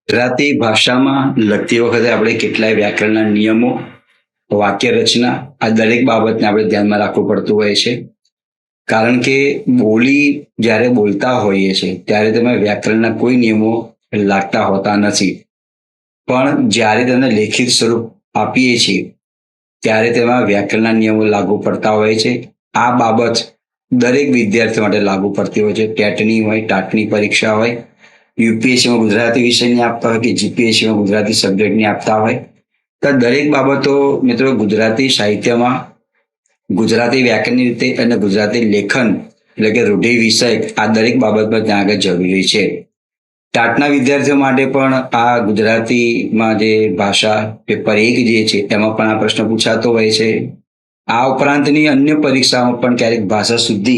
ગુજરાતી ભાષામાં લખતી વખતે આપણે કેટલાય વ્યાકરણના નિયમો, વાક્ય રચના આ દરેક બાબતને આપણે ધ્યાનમાં રાખવું પડતું હોય છે. કારણ કે બોલી જ્યારે બોલતા હોઈએ છીએ ત્યારે તેમાં વ્યાકરણના કોઈ નિયમો લાગતા હોતા નથી. પણ જ્યારે તેને લેખિત સ્વરૂપ આપીએ છીએ ત્યારે તેમાં વ્યાકરણના નિયમો લાગુ પડતા હોય છે. આ બાબત દરેક વિદ્યાર્થી માટે લાગુ પડતી હોય છે. ટેટની હોય, ટાટની પરીક્ષા હોય, યુપીએસસીમાં ગુજરાતી વિષયની આપતા હોય કે જીપીએસસીમાં ગુજરાતી સબ્જેક્ટની આપતા હોય, તો દરેક બાબતો મિત્રો ગુજરાતી સાહિત્યમાં ગુજરાતી વ્યાકરણની રીતે અને ગુજરાતી લેખન એટલે કે રૂઢિ વિષય આ દરેક બાબતમાં ત્યાં આગળ જરૂરી છે. ટાટના વિદ્યાર્થીઓ માટે પણ આ ગુજરાતીમાં જે ભાષા પેપર 1 જે છે એમાં પણ આ પ્રશ્ન પૂછાતો હોય છે. આ ઉપરાંતની અન્ય પરીક્ષામાં પણ ક્યારેક ભાષા શુદ્ધિ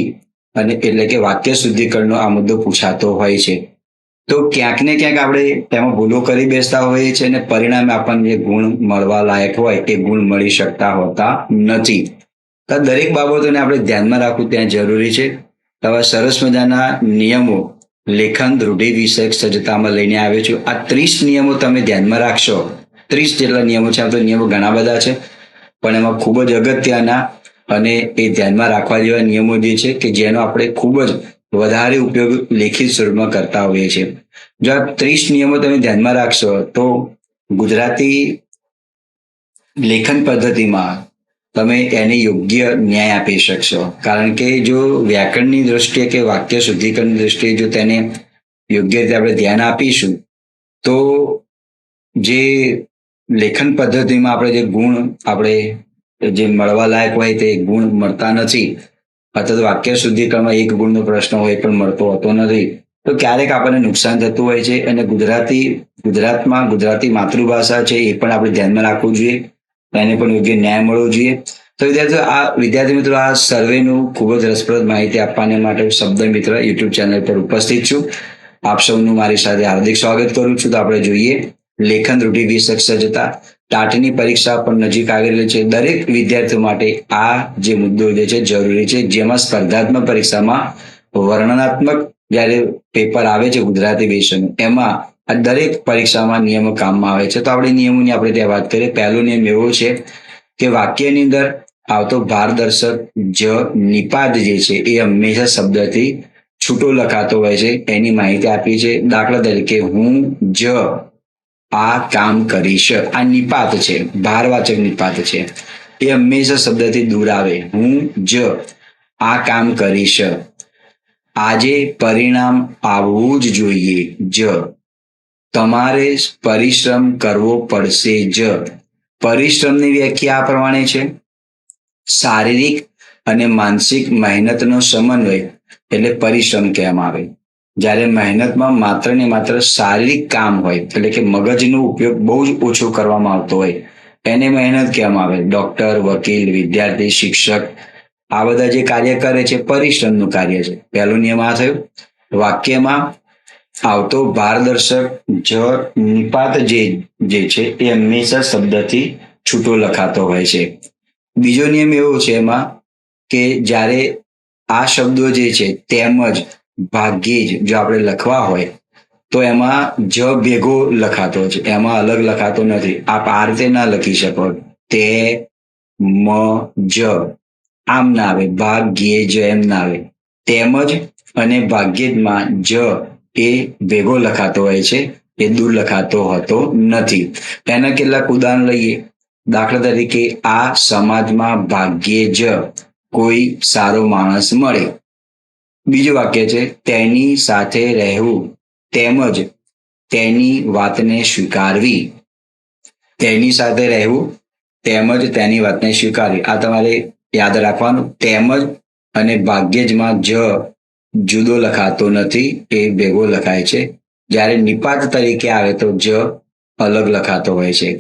અને એટલે કે વાક્ય શુદ્ધિકરણનો આ મુદ્દો પૂછાતો હોય છે. તો ક્યાંક ને ક્યાંક આપણે તેમાં ભૂલો કરી બેસતા હોઈએ છીએ અને પરિણામે આપણને જે ગુણ મળવા લાયક હોય એ ગુણ મળી શકતા હોતા નથી. તો દરેક બાબતોને આપણે ધ્યાનમાં રાખવું ત્યાં જરૂરી છે. આવા સરસ મજાના નિયમો લેખન રૂઢિ વિષયક સજ્જતામાં લઈને આવ્યો છું. આ 30 નિયમો તમે ધ્યાનમાં રાખશો. 30 જેટલા નિયમો છે. આમ તો નિયમો ઘણા બધા છે, પણ એમાં ખૂબ જ અગત્યના અને એ ધ્યાનમાં રાખવા જેવા નિયમો જે છે કે જેનો આપણે ખૂબ જ વધારે ઉપયોગ લેખિત સ્વરૂપમાં કરતા હોઈએ છીએ. જો આ 30 નિયમો તમે ધ્યાનમાં રાખશો તો ગુજરાતી લેખન પદ્ધતિમાં તમે એને યોગ્ય ન્યાય આપી શકશો. કારણ કે જો વ્યાકરણની દ્રષ્ટિએ કે વાક્ય શુદ્ધિકરણની દ્રષ્ટિએ જો તેને યોગ્ય રીતે આપણે ધ્યાન આપીશું તો જે લેખન પદ્ધતિમાં આપણે જે ગુણ આપણે જે મળવા લાયક હોય તે ગુણ મળતા નથી, અથવા તો વાક્ય શુદ્ધિકરણમાં 1 ગુણનો પ્રશ્ન હોય પણ મળતો હોતો નથી, તો ક્યારેક આપણને નુકસાન થતું હોય છે. અને ગુજરાતમાં ગુજરાતી માતૃભાષા છે એ પણ આપણે ધ્યાનમાં રાખવું જોઈએ, એને પણ યોગ્ય ન્યાય મળવો જોઈએ. તો વિદ્યાર્થી મિત્રો આ સર્વેનું ખૂબ જ રસપ્રદ માહિતી આપવાને માટે શબ્દ મિત્ર યુટ્યુબ ચેનલ પર ઉપસ્થિત છું. આપ સૌનું મારી સાથે હાર્દિક સ્વાગત કરું છું. તો આપણે જોઈએ લેખન રૂઢિ વિષયક સજ્જતા. ટાટની પરીક્ષા પણ નજીક આવી રહી છે. દરેક વિદ્યાર્થીઓ માટે આ જે મુદ્દો જે છે જરૂરી છે. જેમાં સ્પર્ધાત્મક પરીક્ષામાં વર્ણનાત્મક જ્યારે પેપર આવે છે ગુજરાતી વિષયનું, એમાં આ દરેક પરીક્ષામાં નિયમો કામમાં આવે છે. તો આપણે નિયમોની આપણે ત્યાં વાત કરીએ. પહેલો નિયમ એવો છે કે વાક્યની અંદર આવતો ભારદર્શક જ નિપાત જે છે એ હંમેશા શબ્દથી છૂટો લખાતો હોય છે. એની માહિતી આપી છે. દાખલા તરીકે હું જ આ કામ કરીશ, આ નિપાત છે, ભારવાચક નિપાત છે, એ હંમેશા શબ્દથી દૂર આવે. હું જ આ કામ કરીશ. આજે પરિણામ આવવું જ જોઈએ. જ તમારે પરિશ્રમ કરવો પડશે. જ પરિશ્રમની વ્યાખ્યા આ પ્રમાણે છે: શારીરિક અને માનસિક મહેનતનો સમન્વય એટલે પરિશ્રમ કહેવામાં આવે. જ્યારે મહેનતમાં માત્ર ને માત્ર શારીરિક કામ હોય એટલે કે મગજનો ઉપયોગ બહુ જ ઓછો કરવામાં આવતો હોય એને મહેનત કહેવામાં આવે. ડોક્ટર, વકીલ, વિદ્યાર્થી, શિક્ષક આ બધા જે કાર્ય કરે છે પરિશ્રમનું કાર્ય છે. પહેલો નિયમ આ થયો. વાક્યમાં આવતો ભારદર્શક જ નિપાત જે છે એ હંમેશા શબ્દથી છૂટો લખાતો હોય છે. બીજો નિયમ એવો છે એમાં કે જ્યારે આ શબ્દો જે છે તેમજ ભાગ્યે જ જો આપણે લખવા હોય તો એમાં જ ભેગો લખાતો છે, એમાં અલગ લખાતો નથી. આપ આ રીતે ના લખી શકો. તે મ જ આમ ના આવે. ભાગ્યે જ એમ ના આવે. તેમજ અને ભાગ્યેજમાં જ એ ભેગો લખાતો હોય છે, એ દૂર લખાતો હોતો નથી. એના કેટલાક ઉદાહરણ લઈએ. દાખલા તરીકે આ સમાજમાં ભાગ્યે જ કોઈ સારો માણસ મળે. બીજું વાક્ય છે તેની સાથે રહેવું તેમજ તેની વાતને સ્વીકારવી. તેની સાથે રહેવું તેમજ તેની વાતને સ્વીકારવી, આ તમારે યાદ રાખવાનું. તેમજ અને ભાગ્યજમાં જ જુદો લખાતો નથી, એ ભેગો લખાય છે. જ્યારે નિપાત તરીકે આવે તો જ અલગ લખાતો હોય છે.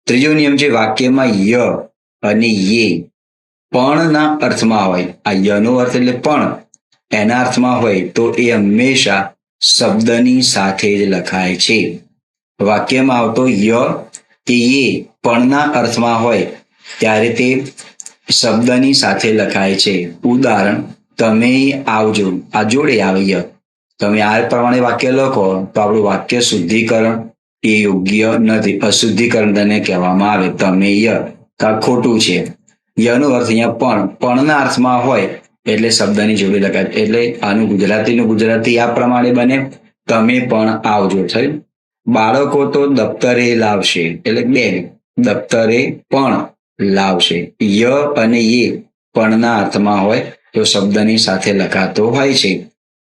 ત્રીજો નિયમ છે વાક્યમાં ય અને યે પણના અર્થમાં હોય. આ યનો અર્થ એટલે પણ, એના અર્થમાં હોય તો એ હંમેશા શબ્દની સાથે જ લખાય છે. વાક્યમાં આવતો ય કે યે પણના અર્થમાં હોય ત્યારે તે શબ્દની સાથે લખાય છે. ઉદાહરણ: તમે આવજો, આ જોડે આવે ય. તમે આ પ્રમાણે વાક્ય લખો તો આપણું વાક્ય શુદ્ધિકરણ એ યોગ્ય નથી. અશુદ્ધિકરણ તેને કહેવામાં આવે. તમે ય તો આ ખોટું છે. યનો અર્થ અહીંયા પણના અર્થમાં હોય એટલે શબ્દની જોડે લખાય. એટલે આનું ગુજરાતી આ પ્રમાણે બને, તમે પણ આવજો. થયું. બાળકો તો દફતરે લાવશે, એટલે બેગ દફતરે પણ લાવશે. ય અને એ પણના અર્થમાં હોય તો શબ્દની સાથે લખાતો હોય છે.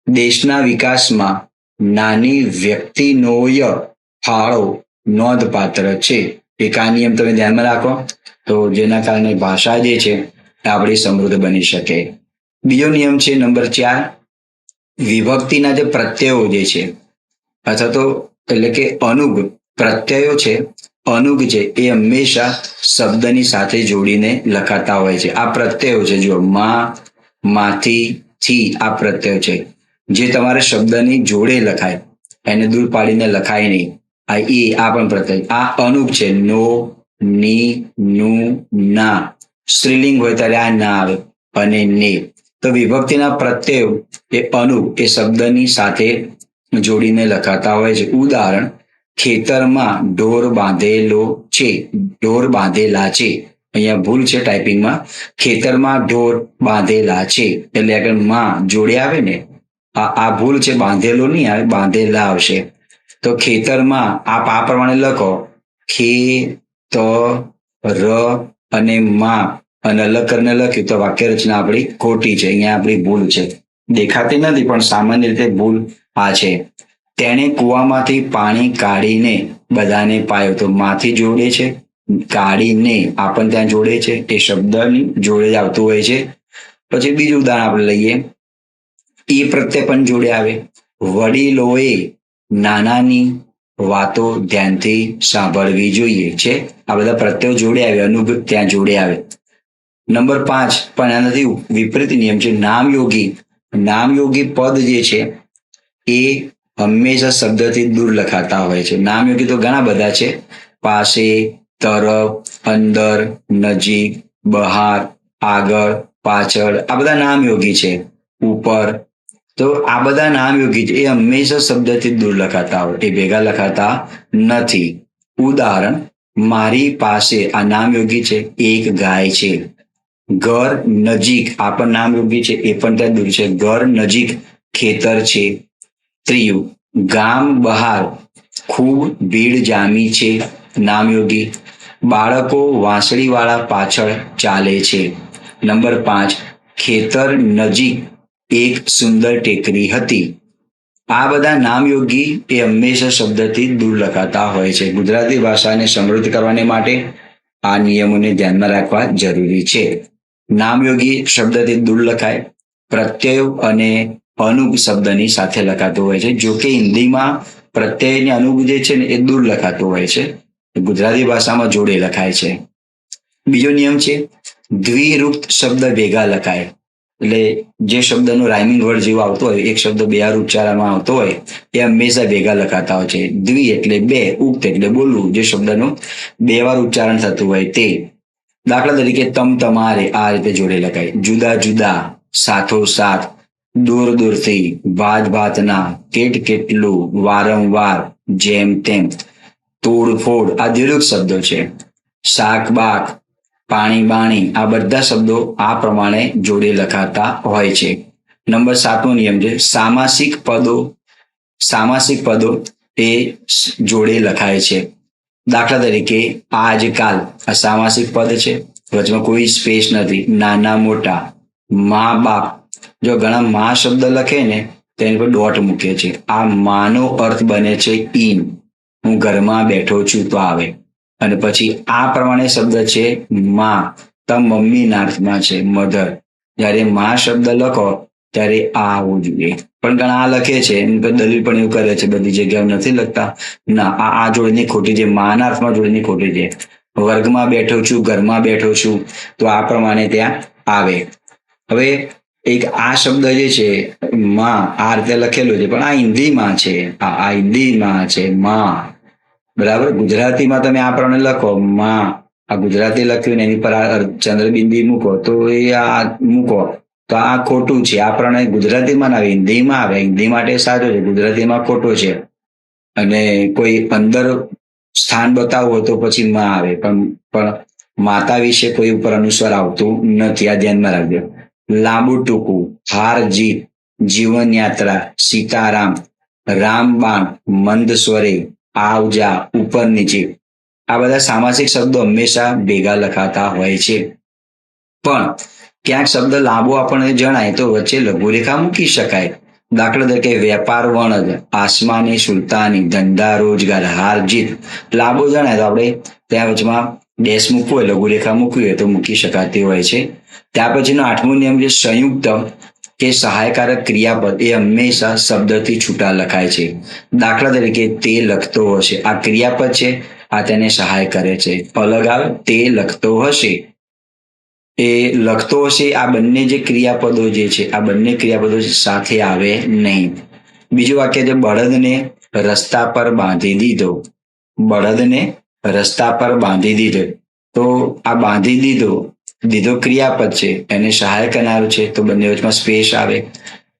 દેશના વિકાસમાં નાની વ્યક્તિનો ય ફાળો નોંધપાત્ર છે. એક આ નિયમ તમે ધ્યાનમાં રાખો તો જેના કારણે ભાષા જે છે આપણી સમૃદ્ધ બની શકે. બીજો નિયમ છે નંબર 4, વિભક્તિના જે પ્રત્યયો જે છે અથવા તો એટલે કે અનુગ પ્રત્યયો છે, અનુગ છે એ હંમેશા શબ્દની સાથે જોડીને લખાતા હોય છે. આ પ્રત્યયો છે, જો માં, માંથી, થી, આ પ્રત્યયો છે જે તમારે શબ્દની જોડે લખાય, એને દૂર પાડીને લખાય નહીં. આ પણ પ્રત્યય. આ અનુગ છે, નો, ની, નું, ના. સ્ત્રીલિંગ હોય ત્યારે આ ના આવે અને ને. તો વિભક્તિના પ્રત્યયો એ અનુગ એ શબ્દની સાથે જોડીને લખાતા હોય છે. ઉદાહરણ, ખેતરમાં ઢોર બાંધેલો છે, ઢોર બાંધેલા છે. અહીંયા ભૂલ છે ટાઈપિંગમાં. ખેતરમાં ઢોર બાંધેલા છે એટલે આગળ માં જોડે આવે ને, આ ભૂલ છે. બાંધેલો નહીં આવે, બાંધેલા આવશે. તો ખેતરમાં આ પ્રમાણે લખો, ખે, ત, ર અને માં, અને અલગ કરીને લખ્યું તો વાક્ય રચના આપણી ખોટી છે. અહીંયા આપણી ભૂલ છે, દેખાતી નથી પણ સામાન્ય રીતે ભૂલ આ છે. તેણે કૂવામાંથી પાણી કાઢીને બધાને પાયો, તો માંથી જોડે છે, કાઢીને આપણને ત્યાં જોડે છે, એ શબ્દની જોડે જ આવતું હોય છે. પછી બીજું ઉદાહરણ આપણે લઈએ, એ પ્રત્યય પણ જોડે આવે. વડીલોએ નાનાની વાતો ધ્યાનથી સાંભળવી જોઈએ છે. આ બધા પ્રત્યયો જોડે આવે, અનુગ ત્યાં જોડે આવે. નંબર 5 પણ આનાથી વિપરીત નિયમ છે, નામયોગી. નામયોગી પદ જે છે એ હંમેશા શબ્દથી દૂર લખાતા હોય છે. નામયોગી તો ઘણા બધા છે, પાસે, તરફ, અંદર, નજીક, બહાર, આગળ, પાછળ, આ બધા નામયોગી છે. ઉપર. તો આ બધા નામયોગી છે એ હંમેશા શબ્દથી દૂર લખાતા હોય, એ ભેગા લખાતા નથી. ઉદાહરણ, મારી પાસે, આ નામયોગી છે, એક ગાય છે. ઘર નજીક, આ પણ નામયોગી છે, એ પણ ત્યાં દૂર છે. ઘર નજીક ખેતર છે. ત્રીજું, ગામ બહાર ખૂબ ભીડ જામી છે, નામયોગી. બાળકો વાંસળીવાળા પાછળ ચાલે છે. નંબર 5, ખેતર નજીક એક સુંદર ટેકરી હતી. આ બધા નામયોગી એ હંમેશા શબ્દથી દૂર લખાતા હોય છે. ગુજરાતી ભાષાને સમૃદ્ધ કરવાને માટે આ નિયમોને ધ્યાનમાં રાખવા જરૂરી છે. નામયોગી શબ્દથી દૂર લખાય, પ્રત્યય અને અનુગ શબ્દની સાથે લખાતું હોય છે. જો કે હિન્દીમાં પ્રત્યય અને અનુગ જે છે ને એ દૂર લખાતું હોય છે, ગુજરાતી ભાષામાં જોડે લખાય છે. બીજો નિયમ છે, દ્વિરૂપ શબ્દ ભેગા લખાય. એટલે જે શબ્દનો રાઇમિંગ વર્ડ જેવો આવતો હોય, એક શબ્દ બે વાર ઉચ્ચારવામાં આવતો હોય એ હંમેશા ભેગા લખાતા હોય છે. દ્વિ એટલે બે, ઉક્ત એટલે બોલવું, જે શબ્દનું બે વાર ઉચ્ચારણ થતું હોય તે. દાખલા તરીકે તમ તમારે, આ રીતે જોડે લખાય. જુદા જુદા, સાથોસાથ, દૂર દૂરથી, ભાત ભાતના, કેટ કેટલું, વારંવાર, જેમ તેમ, તોડફોડ, આ દીર્ઘ શબ્દો છે. શાક બાક, પાણી બાણી, આ બધા શબ્દો આ પ્રમાણે જોડે લખાતા હોય છે. નંબર 7નો નિયમ છે, સામાસિક પદો એ જોડે લખાય છે. દાખલા તરીકે આજકાલ, આ સામાસિક પદ છે, વચમાં કોઈ સ્પેસ નથી. નાના મોટા, મા બાપ, જો ઘણા મા શબ્દ લખે ને તેની પર ડોટ મૂકે છે. આ માનો અર્થ બને છે ઇન, હું ઘરમાં બેઠો છું તો આવે. અને પછી આ પ્રમાણે શબ્દ છે માં, તો મમ્મીના અર્થમાં છે મધર. જ્યારે માં શબ્દ લખો ત્યારે આ આવવું જોઈએ, પણ ઘણા આ લખે છે, એની પર દલીલ પણ એવું કરે છે, બધી જગ્યાએ નથી લખતા. ના, આ જોડની ખોટી છે, માના અર્થમાં જોડની ખોટી છે. વર્ગમાં બેઠો છું, ઘરમાં બેઠો છું, તો આ પ્રમાણે ત્યાં આવે. હવે એક આ શબ્દ જે છે માં, આ રીતે લખેલું છે, પણ આ હિન્દીમાં છે, આ હિન્દીમાં છે માં. બરાબર, ગુજરાતીમાં તમે આ પ્રમાણે લખો માં, આ ગુજરાતી લખ્યું ને એની પર આ ચંદ્રબિંદી મૂકો તો એ આ મૂકો તો આ ખોટું છે. આ પ્રમાણે ગુજરાતીમાં ના આવે, હિન્દીમાં આવે. હિન્દી માટે સાચું છે, ગુજરાતીમાં ખોટું છે. અને કોઈ અંદર સ્થાન બતાવવું હોય તો પછી માં આવે, પણ માતા વિશે કોઈ ઉપર અનુસ્વાર આવતું નથી. આ ધ્યાનમાં રાખજો. લાંબુ ટૂંકું, હાર જીત, જીવન યાત્રા, સીતારામ, રામબાણ, મંદ સ્વરે, આવજા, ઉપર નીચે, આ બધા સામાસિક શબ્દો હંમેશા ભેગા લખાતા હોય છે. પણ ક્યાંક શબ્દ લાંબો આપણને જણાય તો વચ્ચે લઘુરેખા મૂકી શકાય. દાખલા તરીકે વેપાર વણજ, આસમાની સુલતાની, ધંધા રોજગાર, હાર જીત. લાંબો જણાય તો આપણે ત્યાં વચમાં ડેશ મૂકવું હોય, લઘુરેખા મૂકવી હોય તો મૂકી શકાતી હોય છે. ત્યાર પછીનો 8મો નિયમ છે સંયુક્ત કે સહાયકારક ક્રિયાપદ એ હંમેશા શબ્દથી છૂટા લખાય છે. દાખલા તરીકે તે લખતો હશે, આ ક્રિયાપદ છે, આ તેને સહાય કરે છે. અલગ આવે, તે લખતો હશે, એ લખતો હશે, આ બંને જે ક્રિયાપદો જે છે આ બંને ક્રિયાપદો સાથે આવે નહીં. બીજું વાક્ય છે બળદને રસ્તા પર બાંધી દીધો. બળદને રસ્તા પર બાંધી દીધો, તો આ બાંધી દીધો ક્રિયાપદ છે, એને સહાય કરનારું છે, તો બંને વચમાં સ્પેસ આવે.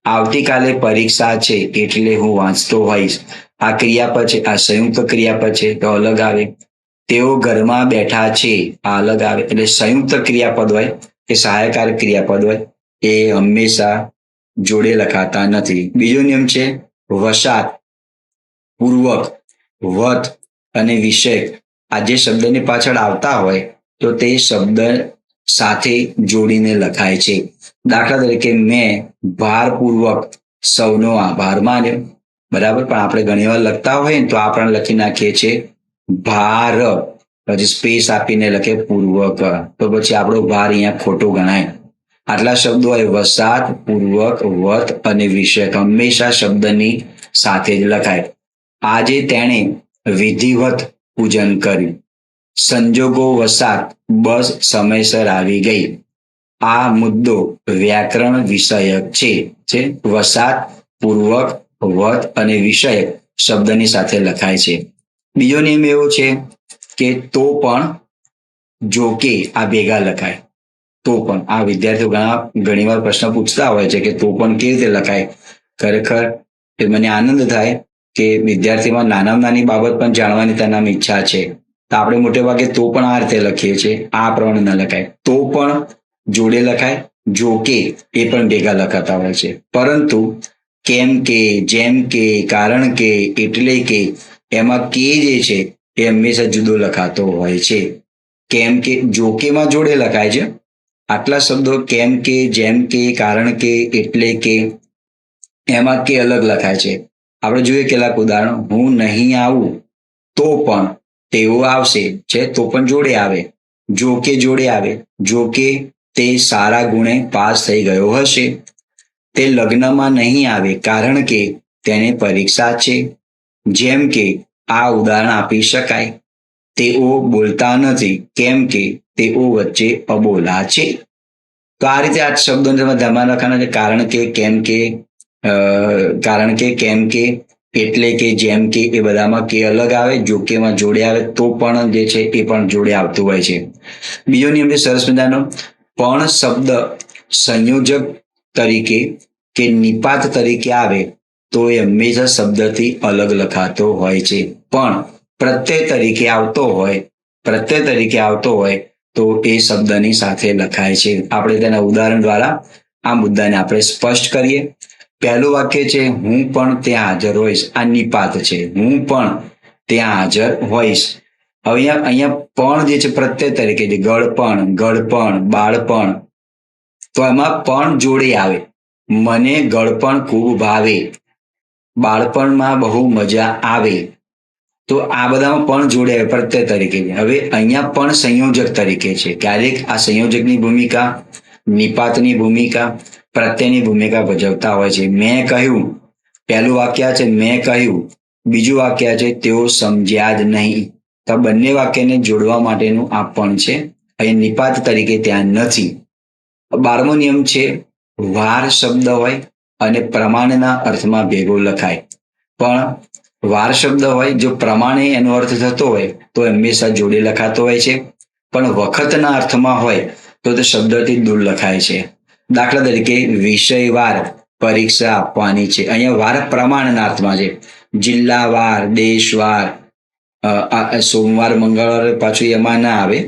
આવતીકાલે પરીક્ષા છે એટલે હું વાંચતો હોઈશ, આ ક્રિયાપદ છે, આ સંયુક્ત ક્રિયાપદ છે, તો અલગ આવે. તેઓ ઘરમાં બેઠા છે, આ અલગ આવે. એટલે સંયુક્ત ક્રિયાપદ હોય કે સહાયકારક ક્રિયાપદ હોય એ હંમેશા જોડે લખાતા નથી. બીજો નિયમ છે વસાત, પૂર્વક, વત અને વિષય. આ જે શબ્દની પાછળ આવતા હોય તો તે શબ્દ સાથે જોડીને લખાય છે. દાખલા તરીકે મેં ભારપૂર્વક સૌનો આભાર માન્યો, બરાબર. પણ આપણે ઘણી વાર લખતા હોય ને તો આપણે લખી નાખીએ છીએ ભાર, પછી સ્પેસ આપીને લખે પૂર્વક, તો પછી આપણો ભાર અહીંયા ખોટો ગણાય. આટલા શબ્દો હોય વસાત, પૂર્વક, વત અને વિષય હંમેશા શબ્દની સાથે જ લખાય. આજે તેણે વિધિવત પૂજન કર્યું. સંજોગો વસાત બસ સમયસર આવી ગઈ. આ મુદ્દો વ્યાકરણ વિષયક છે. વસાત, પૂર્વક, વત અને વિષયક શબ્દની સાથે લખાય છે. બીજો નિયમ એવો છે કે તો પણ, જો કે, આ ભેગા લખાય. તો પણ આ વિદ્યાર્થીઓ ઘણી વાર પ્રશ્ન પૂછતા હોય છે કે તો પણ કેવી રીતે લખાય. ખરેખર મને આનંદ થાય કે વિદ્યાર્થીમાં નાનામાં નાની બાબત પણ જાણવાની તેનામાં ઈચ્છા છે. તો આપણે મોટે ભાગે તો પણ આ રીતે લખીએ છીએ, આ પ્રમાણે ન લખાય. તો પણ જોડે લખાય, જો કે એ પણ ભેગા લખાતા હોય છે. પરંતુ કેમ કે, જેમ કે, કારણ કે, એટલે કે, એમાં કે જે છે એ હંમેશા જુદો લખાતો હોય છે. કેમ કે, જો કે માં જોડે લખાય છે. આટલા શબ્દો કેમ કે, જેમ કે, કારણ કે, એટલે કે, એમાં કે અલગ લખાય છે. આપણે જોઈએ કેટલાક ઉદાહરણ. હું નહીં આવું તો પણ તેઓ આવશે છે, તો પણ જોડે આવે. જો કે જોડે આવે. જો કે તે સારા ગુણે પાસ થઈ ગયો હશે. તે લગ્નમાં નહીં આવે કારણ કે તેને પરીક્ષા છે. જેમ કે આ ઉદાહરણ આપી શકાય. તેઓ બોલતા નથી કેમ કે તેઓ વચ્ચે અબોલા છે. તો આ રીતે આ શબ્દોને તમે ધ્યાનમાં રાખવાના છે. કારણ કે, કેમ કે, કારણ કે, કેમ કે, એટલે કે, જેમ કે, એ બધામાં કે અલગ આવે. જો કેમાં જોડે આવે. તો પણ જે છે એ પણ જોડે આવતું હોય છે. બીજો નિયમ છે સરસ મજાનો, પણ શબ્દ સંયોજક તરીકે કે નિપાત તરીકે આવે તો એ હંમેશા શબ્દથી અલગ લખાતો હોય છે. પણ પ્રત્યય તરીકે આવતો હોય તો એ શબ્દની સાથે લખાય છે. આપણે તેના ઉદાહરણ દ્વારા આ મુદ્દાને આપણે સ્પષ્ટ કરીએ. પહેલું વાક્ય છે હું પણ ત્યાં હાજર હોઈશ. આ નિપાત છે. હું પણ ત્યાં હાજર હોઈશ. હવે અહીંયા પણ જે છે પ્રત્યય તરીકે છે. ગળપણ, બાળપણ, તો એમાં પણ જોડે આવે. મને ગળપણ ખૂબ ભાવે, બાળપણમાં બહુ મજા આવે. તો આ બધામાં પણ જોડે આવે પ્રત્યય તરીકે. હવે અહીંયા પણ સંયોજક તરીકે છે. ક્યારેક આ સંયોજકની ભૂમિકા, નિપાતની ભૂમિકા, પ્રત્યયની ભૂમિકા ભજવતા હોય છે. મેં કહ્યું, પહેલું વાક્ય છે મેં કહ્યું. બીજું વાક્ય છે તેઓ સમજ્યા જ નહીં. તો બંને વાક્યને જોડવા માટેનું આ પણ છે. અહીં નિપાત તરીકે ત્યાં નથી. 12મો નિયમ છે વાર શબ્દ હોય અને પ્રમાણના અર્થમાં ભેગો લખાય. પણ વાર શબ્દ હોય જો પ્રમાણે એનો અર્થ થતો હોય તો હંમેશા જોડે લખાતો હોય છે. પણ વખતના અર્થમાં હોય તો તે શબ્દથી દૂર લખાય છે. દાખલા તરીકે વિષય વાર, પરીક્ષા આપવાની છે. અહીંયા વાર પ્રમાણના અર્થમાં છે. જિલ્લાવાર, દેશવાર, સોમવાર મંગળવાર પાછું એમાં ના આવે.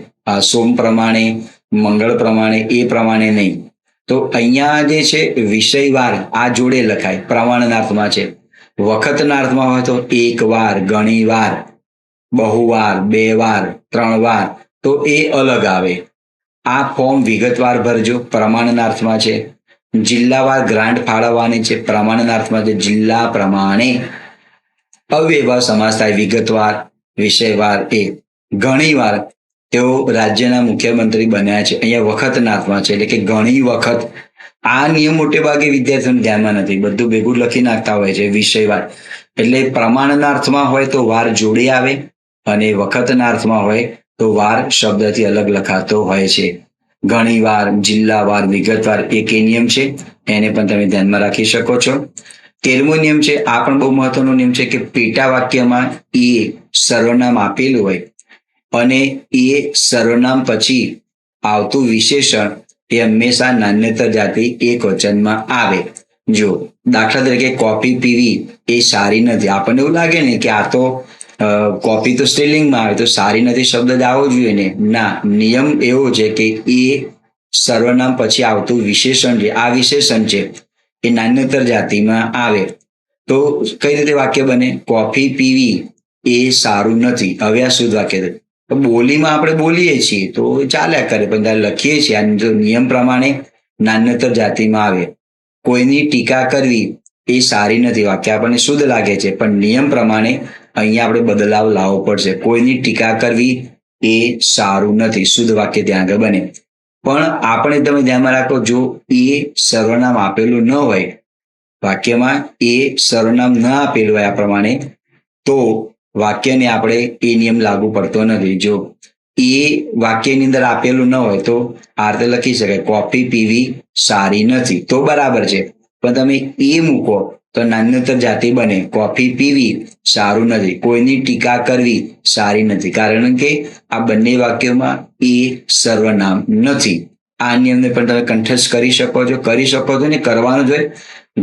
સોમ પ્રમાણે, મંગળ પ્રમાણે, એ પ્રમાણે નહીં. તો અહીંયા જે છે વિષયવાર આ જોડે લખાય, પ્રમાણનાર્થમાં છે. વખતનાર્થમાં હોય તો એક વાર, ઘણી વાર, બહુવાર, બે વાર, ત્રણ વાર, તો એ અલગ આવે. આ ફોર્મ વિગતવાર ભરજો, પ્રમાણનાર્થમાં છે. જિલ્લાવાર ગ્રાન્ટ ફાળવવાની છે, પ્રમાણનાર્થમાં છે. જિલ્લા પ્રમાણે અવ્યયભાવ સમાસ થાય, વિગતવાર, વિષયવાર. એ ઘણીવાર તેઓ રાજ્યના મુખ્યમંત્રી બન્યા છે, અહીંયા વખતનાર્થમાં છે, એટલે કે ઘણી વખત. આ નિયમ મોટે ભાગે વિદ્યાર્થીઓને ધ્યાનમાં નથી, બધું ભેગું લખી નાખતા હોય છે વિષયવાર. એટલે પ્રમાણનાર્થમાં હોય તો વાર જોડે આવે, અને વખતનાર્થમાં હોય તો વાર શબ્દથી અલગ લખાતો હોય છે. ઘણીવાર, જિલ્લાવાર, વિગતવાર એક એ નિયમ છે, એને પણ તમે ધ્યાનમાં રાખી શકો છો. 13મો નિયમ છે, આ પણ બહુ મહત્વનો નિયમ છે કે પેટા વાક્યમાં એ સર્વનામ આપેલું હોય અને એ સર્વનામ પછી આવતું વિશેષણ એ હંમેશા નાન્યતર જાતિ એક વચનમાં આવે. જો દાખલા તરીકે કોફી પીવી એ સારી નથી, આપણને એવું લાગે ને કે આ તો કોફી તો સ્ત્રીલિંગમાં આવે, તો સારી નથી શબ્દ જ આવવો જોઈએ ને. ના, નિયમ એવો છે કે એ સર્વનામ પછી આવતું વિશેષણ છે, આ વિશેષણ છે એ નાન્યતર જાતિમાં આવે. તો કઈ રીતે વાક્ય બને? કોફી પીવી એ સારું નથી. હવે આ શુદ્ધ વાક્ય છે. બોલીમાં આપણે બોલીએ છીએ તો ચાલ્યા કરે, પણ ત્યારે લખીએ છીએ આ જો નિયમ પ્રમાણે નાન્યતર જાતિમાં આવે. કોઈની ટીકા કરવી એ સારી નથી, વાક્ય આપણને શુદ્ધ લાગે છે, પણ નિયમ પ્રમાણે અહીંયા આપણે બદલાવ લાવવો પડશે. કોઈની ટીકા કરવી એ સારું નથી, શુદ્ધ વાક્ય ત્યાં આગળ બને. પણ આપણે તમે ધ્યાનમાં રાખો, જો એ સર્વનામ આપેલું ન હોય વાક્યમાં, એ સર્વનામ ન આપેલું હોય આ પ્રમાણે, તો વાક્યને આપણે એ નિયમ લાગુ પડતો નથી. જો એ વાક્યની અંદર આપેલું ન હોય તો આ રીતે લખી શકાય, કોફી પીવી સારી નથી, તો બરાબર છે. પણ તમે એ મૂકો તો નાન્યતર જાતિ બને, કોફી પીવી સારું નથી, કોઈની ટીકા કરવી સારી નથી, કારણ કે આ બંને વાક્યોમાં એ સર્વનામ નથી. આ નિયમને પણ તમે કંઠસ્થ કરી શકો છો ને કરવાનું જ હોય.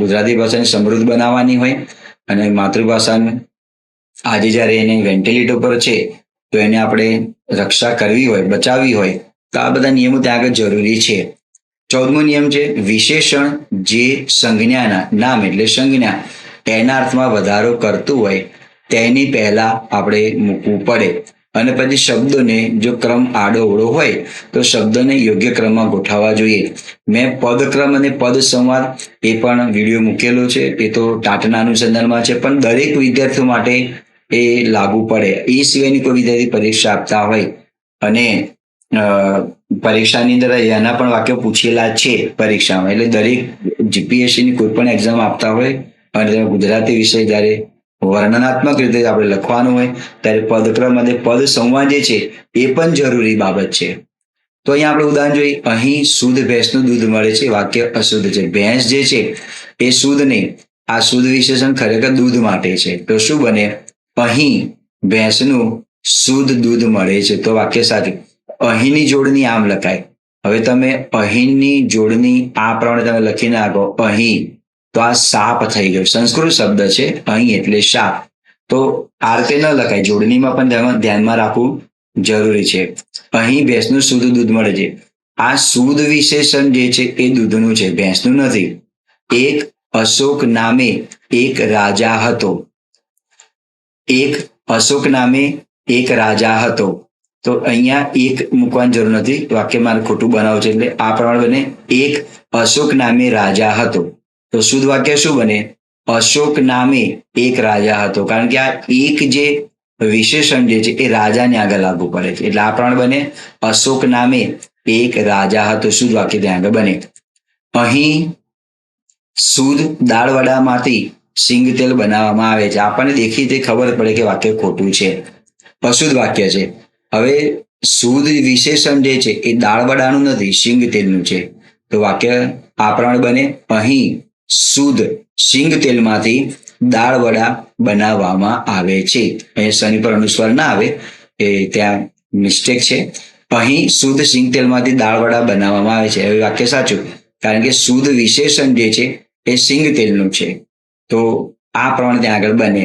ગુજરાતી ભાષાને સમૃદ્ધ બનાવવાની હોય, અને માતૃભાષાનું આજે જ્યારે એને વેન્ટિલેટર પર છે તો એને આપણે રક્ષા કરવી હોય, બચાવવી હોય, તો આ બધા નિયમો ત્યાં આગળ જરૂરી છે. 14મો નિયમ છે, વિશેષણ જે સંજ્ઞાના, નામ એટલે સંજ્ઞા, એના અર્થમાં વધારો કરતું હોય તેની પહેલા આપણે મૂકવું પડે. અને પછી શબ્દોને જો ક્રમ આડોઅવળો હોય તો શબ્દોને યોગ્ય ક્રમમાં ગોઠવવા જોઈએ. મેં પદક્રમ અને પદ સંવાદ એ પણ વિડીયો મૂકેલો છે, એ તો ટાટના અનુસંધાનમાં છે, પણ દરેક વિદ્યાર્થીઓ માટે એ લાગુ પડે. એ સિવાયની કોઈ વિદ્યાર્થી પરીક્ષા આપતા હોય અને પરીક્ષાની અંદર એના પણ વાક્યો પૂછેલા છે પરીક્ષામાં, એટલે દરેક જીપીએસસીની કોઈ પણ એક્ઝામ આપતા હોય અને ગુજરાતી વિષય જ્યારે વર્ણનાત્મક રીતે આપણે લખવાનું હોય ત્યારે પદક્રમ અને પદ સંવાદ જે છે એ પણ જરૂરી બાબત છે. તો અહીંયા આપણે ઉદાહરણ જોઈએ, અહીં શુદ્ધ ભેંસનું દૂધ મળે છે, વાક્ય અશુદ્ધ છે. ભેંસ જે છે એ શુદ્ધ નહીં, આ શુદ્ધ વિશેષણ ખરેખર દૂધ માટે છે, તો શું બને? અહીં ભેંસનું શુદ્ધ દૂધ મળે છે, તો વાક્ય સાચું. અહીંની જોડણી આમ લખાય. હવે તમે અહીંની જોડણી આ પ્રમાણે તમે લખી નાખો અહીં, તો આ સાપ થઈ ગયો. સંસ્કૃત શબ્દ છે અહીં એટલે સાપ, તો આ રીતે ન લખાય. જોડણીમાં પણ ધ્યાનમાં રાખવું જરૂરી છે. અહીં ભેંસનું શુદ્ધ દૂધ મળે છે, આ શુદ્ધ વિશેષણ જે છે એ દૂધનું છે, ભેંસનું નથી. એક અશોક નામે એક રાજા હતો, એક અશોક નામે એક રાજા હતો, તો અહીંયા એક મૂકવાની જરૂર નથી, વાક્ય મારે ખોટું બનાવવું છે, એટલે આ પ્રમાણે બને, એક અશોક નામે રાજા હતો. તો શુદ્ધ વાક્ય શું બને? અશોક નામે એક રાજા હતો, કારણ કે આ એક જે વિશેષણ જે છે એ રાજાને આગળ લાગુ પડે છે, એટલે આ પ્રમાણે બને, અશોક નામે એક રાજા હતો, શુદ્ધ વાક્ય ત્યાં આગળ બને. અહીં શુદ્ધ દાળવડામાંથી સિંગ તેલ બનાવવામાં આવે છે, આપણને દેખીતી ખબર પડે કે વાક્ય ખોટું છે, અશુદ્ધ વાક્ય છે. હવે શુદ્ધ વિશેષણ જે છે એ દાળવડાનું નથી, સિંગ તેલનું છે, તો વાક્ય આ પ્રમાણે બને, અહીં શુદ્ધ સિંગ તેલમાંથી દાળવડા બનાવવામાં આવે છે. અહીંયા શનિ પર અનુસ્વાર ના આવે, એ ત્યાં મિસ્ટેક છે. અહીં શુદ્ધ સિંગ તેલમાંથી દાળવડા બનાવવામાં આવે છે, હવે વાક્ય સાચું, કારણ કે શુદ્ધ વિશેષણ જે છે એ સિંગ તેલનું છે, તો આ પ્રમાણે ત્યાં આગળ બને.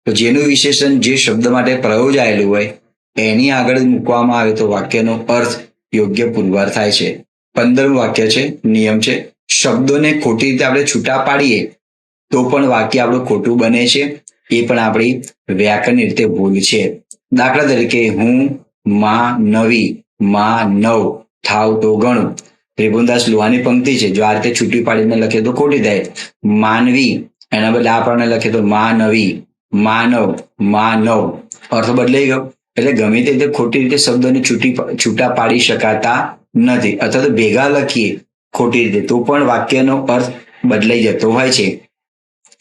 તો જેનું વિશેષણ જે શબ્દ માટે પ્રયોજાયેલું હોય એની આગળ મૂકવામાં આવે તો વાક્યનો અર્થ યોગ્ય પુરવાર થાય છે. 15મું વાક્ય છે, નિયમ છે, શબ્દોને ખોટી રીતે આપણે છૂટા પાડીએ તો પણ વાક્ય આપણું ખોટું બને છે. એ પણ આપણી વ્યાકરણની રીતે ભૂલ છે. દાખલા તરીકે હું માં નવી, માં નવ, થાવ તો ગણું. ત્રિભુવનદાસ લુહાની પંક્તિ છે. જો આ રીતે છૂટી પાડીને લખીએ તો ખોટી થાય. માનવી એના બદલે આ પ્રમાણે લખીએ તો માં નવી, માનવ, માનવ, અર્થ બદલાઈ ગયો. એટલે ગમે તે રીતે ખોટી રીતે શબ્દોને છૂટા પાડી શકાતા નથી. અથવા તો ભેગા લખીએ ખોટી રીતે તો પણ વાક્યનો અર્થ બદલાઈ જતો હોય છે.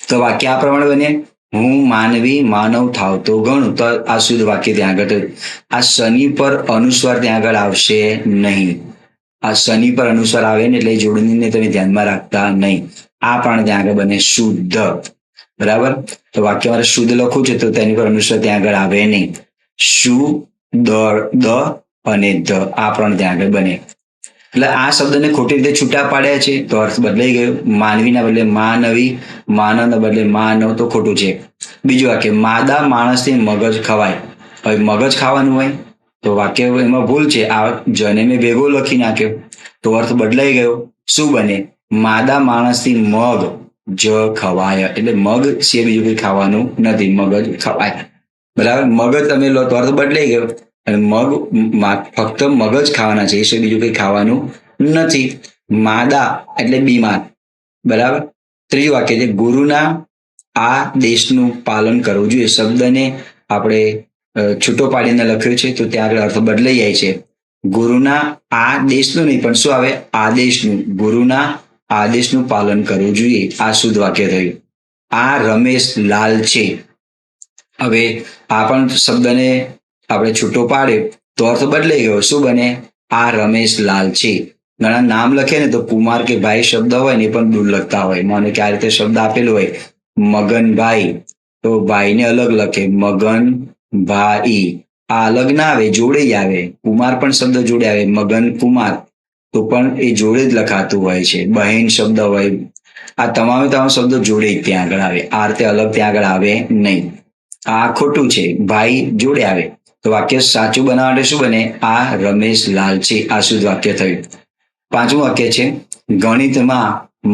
તો વાક્ય આ પ્રમાણે બને, હું માનવી માનવ થાવ તો ગણું. તો આ શુદ્ધ વાક્ય ત્યાં આગળ થયું. આ શનિ પર અનુસ્વાર ત્યાં આગળ આવશે નહીં. આ શનિ પર અનુસ્વાર આવે ને એટલે જોડણીને તમે ધ્યાનમાં રાખતા નહીં. આ પણ ત્યાં આગળ બને શુદ્ધ. બરાબર. તો વાક્ય મારે શુદ્ધ લખવું છે તો તેની પર અનુસ્વાર ત્યાં આગળ આવે નહીં. શુ, દ અને ધ આ પણ ત્યાં આગળ બને. એટલે આ શબ્દને ખોટી રીતે છૂટા પાડ્યા છે તો અર્થ બદલાઈ ગયો. માનવીના બદલે માનવી, માનવના બદલે માનવ તો ખોટું છે. બીજું વાક્ય, માદા માણસથી મગજ ખવાય. હવે મગજ ખાવાનું હોય તો વાક્ય એમાં ભૂલ છે. આ જને મેં ભેગો લખી નાખ્યો તો અર્થ બદલાઈ ગયો. શું બને? માદા માણસથી મગ જ ખવાય. એટલે મગ છે બીજું કંઈ ખાવાનું નથી, મગજ ખવાય. બરાબર. મગજ તમે લો તો અર્થ બદલાઈ ગયો. અને ફક્ત મગજ ખાવાના છે, એ બીજું કંઈ ખાવાનું નથી. માદા એટલે બીમાર. બરાબર. ત્રીજું વાક્ય છે, ગુરુના આદેશનું પાલન કરવું જોઈએ. શબ્દને આપણે છૂટો પાડીને લખ્યો છે તો ત્યાં આગળ અર્થ બદલાઈ જાય છે. ગુરુના આદેશનું નહીં પણ શું આવે? આદેશનું. ગુરુના આદેશનું પાલન કરવું જોઈએ. આ શુદ્ધ વાક્ય થયું. આ રમેશ લાલ છે. હવે આ પણ શબ્દને આપણે છૂટો પાડ્યો તો અર્થ બદલાઈ ગયો. શું બને? આ રમેશ લાલ છે. ઘણા નામ લખે ને તો કુમાર કે ભાઈ શબ્દ હોય ને એ પણ દૂર લખતા હોય. માનો કે આ રીતે શબ્દ આપેલો હોય મગનભાઈ તો ભાઈને અલગ લખે મગન ભાઈ. આ અલગ ના આવે, જોડે જ આવે. કુમાર પણ શબ્દ જોડે આવે, મગન કુમાર તો પણ એ જોડે જ લખાતું હોય છે. બહેન શબ્દ હોય, આ તમામ શબ્દો જોડે જ ત્યાં આગળ આવે. આ રીતે અલગ ત્યાં આગળ આવે નહીં. આ ખોટું છે. ભાઈ જોડે આવે. તો વાક્ય સાચું બનાવવા માટે શું બને? આ રમેશ લાલ છે. આ શુદ્ધ વાક્ય થયું. 5મું વાક્ય છે, ગણિતમાં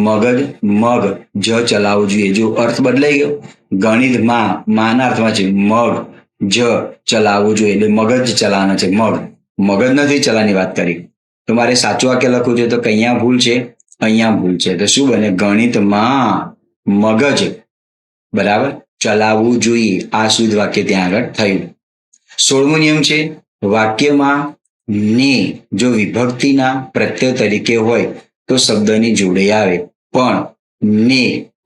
મગજ મગ જ ચલાવવું જોઈએ. જો અર્થ બદલાઈ ગયો. ગણિતમાં માના અર્થમાં છે મગ જ ચલાવવું જોઈએ. એટલે મગજ ચલાવવાના છે. મગજ નથી ચલાવવાની વાત કરી. તો મારે સાચું વાક્ય લખવું જોઈએ તો અહીંયા ભૂલ છે, અહીંયા ભૂલ છે. તો શું બને? ગણિતમાં મગજ બરાબર ચલાવવું જોઈએ. આ શુદ્ધ વાક્ય ત્યાં આગળ થયું. 16મો નિયમ છે, વાક્યમાં ને જો વિભક્તિના પ્રત્યય તરીકે હોય તો શબ્દની જોડે આવે. પણ ને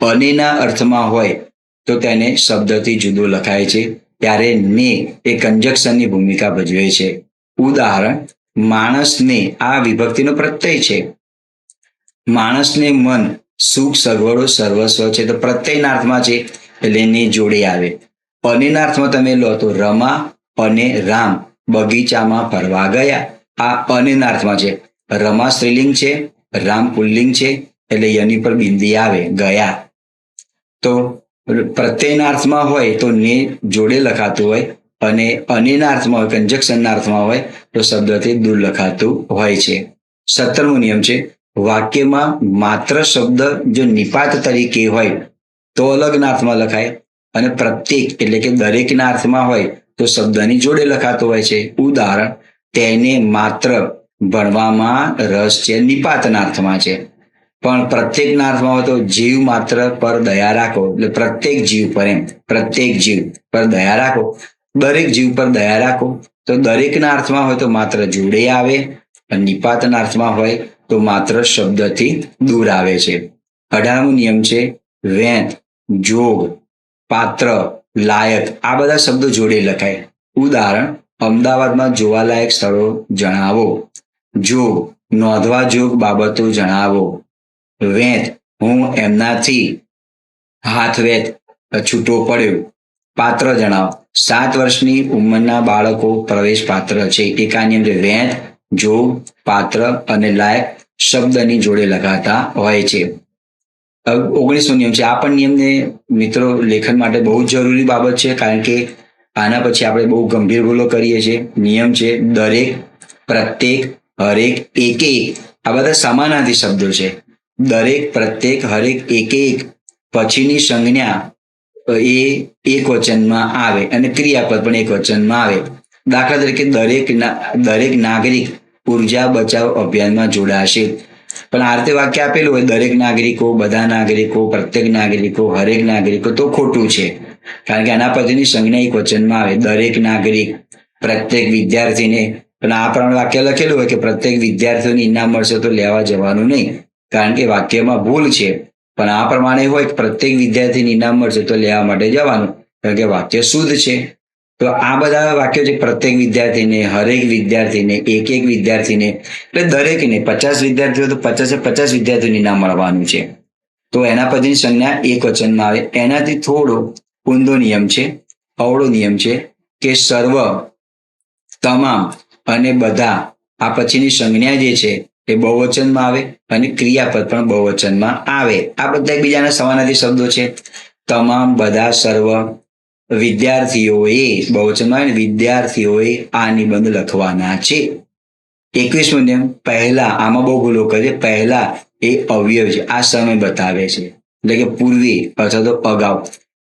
અનેના અર્થમાં હોય તો તેને શબ્દથી જુદો લખાય છે. ત્યારે ને એ કંજક્શનની ભૂમિકા ભજવે છે. ઉદાહરણ, માણસને આ વિભક્તિનો પ્રત્યય છે. માણસને મન સુખ સગવડો સર્વસ્વ છે તો પ્રત્યયના અર્થમાં છે એટલે એની જોડે આવે. અનેના અર્થમાં તમે લો તો રમા અને રામ બગીચામાં ફરવા ગયા. આ અનેના અર્થમાં છે. રમા સ્ત્રીલિંગ છે, રામ પુલ્લિંગ છે એટલે એની પર બિંદી આવે ગયા. તો પ્રત્યયના અર્થમાં હોય તો ને જોડે લખાતું હોય અને અનેના અર્થમાં હોય, કંજક્શનના અર્થમાં હોય તો શબ્દથી દૂર લખાતું હોય છે. 17મો નિયમ છે, વાક્યમાં માત્ર શબ્દ જો નિપાત તરીકે હોય તો અલગના અર્થમાં લખાય અને પ્રત્યેક એટલે કે દરેકના અર્થમાં હોય તો શબ્દની જોડે લખાતો હોય છે. ઉદાહરણ, તેને માત્ર ભણવામાં રસ છે, નિપાતના અર્થમાં છે. પણ પ્રત્યેકના અર્થમાં હોય તો જીવ માત્ર પર દયા રાખો. એટલે પ્રત્યેક જીવ પર, એમ પ્રત્યેક જીવ પર દયા રાખો, દરેક જીવ પર દયા રાખો. તો દરેકના અર્થમાં હોય તો માત્ર જોડે આવે અને નિપાતના અર્થમાં હોય તો માત્ર શબ્દથી દૂર આવે છે. 18મો નિયમ છે, વેંત, જોગ, પાત્ર, લાયક આ બધા શબ્દો જોડે લખાય. ઉદાહરણ, અમદાવાદમાં જોવાલાયક સ્થળો જણાવો. જોગ, નોંધવા જોગ બાબતો જણાવો. વેંત, હું એમનાથી હાથ વેત છૂટો પડ્યો. પાત્ર જણાવો. 7 વર્ષની ઉંમરના બાળકો પ્રવેશ પાત્ર છે. એકા નિયમ છે, વેંત, જોગ, પાત્ર અને લાયક શબ્દની જોડે લખાતા હોય છે. 19મો નિયમ છે. આ પણ નિયમને મિત્રો લેખન માટે બહુ જ જરૂરી બાબત છે, કારણ કે આના પછી આપણે બહુ ગંભીર ભૂલો કરીએ છીએ. નિયમ છે દરેક, પ્રત્યેક, હરેક, એકે એક. આ બધા સમાનાર્થી શબ્દો છે. દરેક, પ્રત્યેક, હરેક, એકે એક પછીની સંજ્ઞા એ એક વચનમાં આવે અને ક્રિયાપદ પણ એક વચનમાં આવે. દાખલા તરીકે દરેક નાગરિક ઉર્જા બચાવ અભિયાનમાં જોડાશે. પણ આ રીતે વાક્ય આપેલું હોય દરેક નાગરિકો, બધા નાગરિકો, પ્રત્યેક નાગરિકો, હરેક નાગરિકો, તો ખોટું છે. કારણ કે આના પછીની સંજ્ઞા એક વચનમાં આવે. દરેક નાગરિક, પ્રત્યેક વિદ્યાર્થીને. પણ આ પ્રમાણે વાક્ય લખેલું હોય કે પ્રત્યેક વિદ્યાર્થીઓને ઇનામ મળશે તો લેવા જવાનું નહીં, કારણ કે વાક્યમાં ભૂલ છે. પણ આ પ્રમાણે હોય કે પ્રત્યેક વિદ્યાર્થીને ઇનામ મળશે તો લેવા માટે જવાનું, કારણ કે વાક્ય શુદ્ધ છે. તો આ બધા વાક્યો છે પ્રત્યેક વિદ્યાર્થીને, હરેક વિદ્યાર્થીને, એક વિદ્યાર્થીને, એટલે દરેકને. 50 વિદ્યાર્થીઓ તો 50 વિદ્યાર્થીઓને ઇનામ મળવાનું છે. તો એના પછીની સંજ્ઞા એક વચનમાં આવે. એનાથી થોડો ઊંધો નિયમ છે, અવળો નિયમ છે કે સર્વ, તમામ અને બધા આ પછીની સંજ્ઞા જે છે એ બહુવચનમાં આવે અને ક્રિયાપદ પણ બહુવચનમાં આવે. આ બધા એકબીજાના સમાનાર્થી શબ્દો છે. તમામ, બધા, સર્વ. વિદ્યાર્થીઓએ બહુવચનમાં આવે, વિદ્યાર્થીઓએ આ નિબંધ લખવાના છે. 21મો નિયમ પહેલા. આમાં બહુ ભૂલો કરે. પહેલા એ અવયવ છે, આ સમય બતાવે છે, એટલે કે પૂર્વે અથવા તો અગાઉ.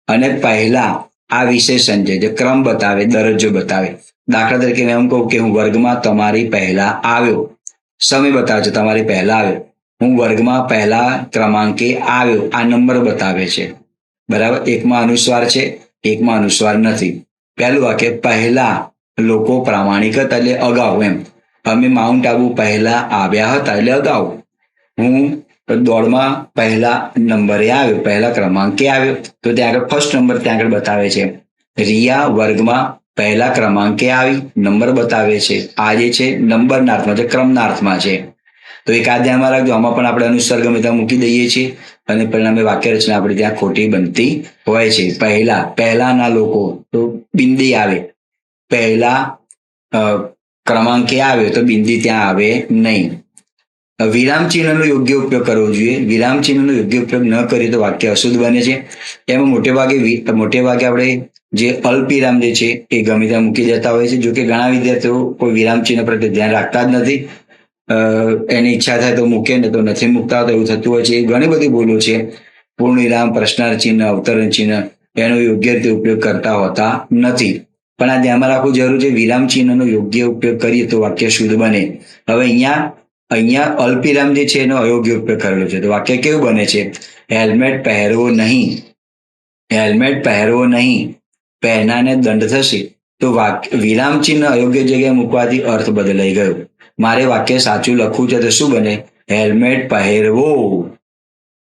અને પહેલા આ વિશેષણ છે, જે ક્રમ બતાવે, દરજ્જો બતાવે. દાખલા તરીકે મેં એમ કહું કે હું વર્ગમાં તમારી પહેલા આવ્યો, સમય બતાવે છે તમારી પહેલા આવ્યો. હું વર્ગમાં પહેલા ક્રમાંકે આવ્યો, આ નંબર બતાવે છે. બરાબર. એકમાં અનુસ્વાર છે, એકમાં અનુસ્વાર નથી. પહેલું વાક્ય પહેલા લોકો પ્રામાણિક હતા, એટલે અગાઉ એમ. અમે માઉન્ટ આબુ પહેલા આવ્યા હતા, એટલે અગાઉ. હું દોડમાં પહેલા નંબરે આવ્યો, પહેલા ક્રમાંકે આવ્યો, તો ત્યાં આગળ ફર્સ્ટ નંબર ત્યાં આગળ બતાવે છે. રિયા વર્ગમાં પહેલા ક્રમાંકે આવી, નંબર બતાવે છે. આ જે છે નંબરના અર્થમાં છે, ક્રમના અર્થમાં છે. તો એક આ ધ્યાનમાં રાખજો. આમાં પણ આપણે અનુસ્વાર ગમે ત્યાં મૂકી દઈએ છીએ અને પરિણામે વાક્ય રચના આપણે ત્યાં ખોટી બનતી હોય છે. પહેલાના લોકો તો બિંદી આવે. પહેલા ક્રમાંકે આવ્યો તો બિંદી ત્યાં આવે નહીં. વિરામ ચિહ્નનો યોગ્ય ઉપયોગ કરવો જોઈએ. વિરામ ચિહ્નનો યોગ્ય ઉપયોગ ન કરીએ તો વાક્ય અશુદ્ધ બને છે. એમાં મોટે ભાગે આપણે જે અલ્પવિરામ જે છે એ ગમે ત્યાં મૂકી દેતા હોય છે. જો કે ઘણા વિદ્યાર્થીઓ કોઈ વિરામ ચિહ્ન પ્રત્યે ધ્યાન રાખતા જ નથી. એની ઈચ્છા થાય તો મૂકે ને તો નથી મૂકતા, તો એવું થતું હોય છે. એ ઘણી બધી ભૂલો છે. પૂર્ણ વિરામ, પ્રશ્નાર્થ ચિહ્ન, અવતરણ ચિહ્ન એનો યોગ્ય રીતે ઉપયોગ કરતા હોતા નથી. પણ આ ધ્યાનમાં રાખવું જરૂર છે. વિરામ ચિહ્નનો યોગ્ય ઉપયોગ કરીએ તો વાક્ય શુદ્ધ બને. હવે અહીંયા અલ્પવિરામ જે છે એનો અયોગ્ય ઉપયોગ કરેલો છે, તો વાક્ય કેવું બને છે? હેલ્મેટ પહેરવો નહીં, હેલ્મેટ પહેરવો નહીં, પહેરનારને દંડ થશે. તો વિરામ ચિહ્ન અયોગ્ય જગ્યાએ મૂકવાથી અર્થ બદલાઈ ગયો. મારે વાક્ય સાચું લખવું છે તો શું બને? હેલ્મેટ પહેરવો,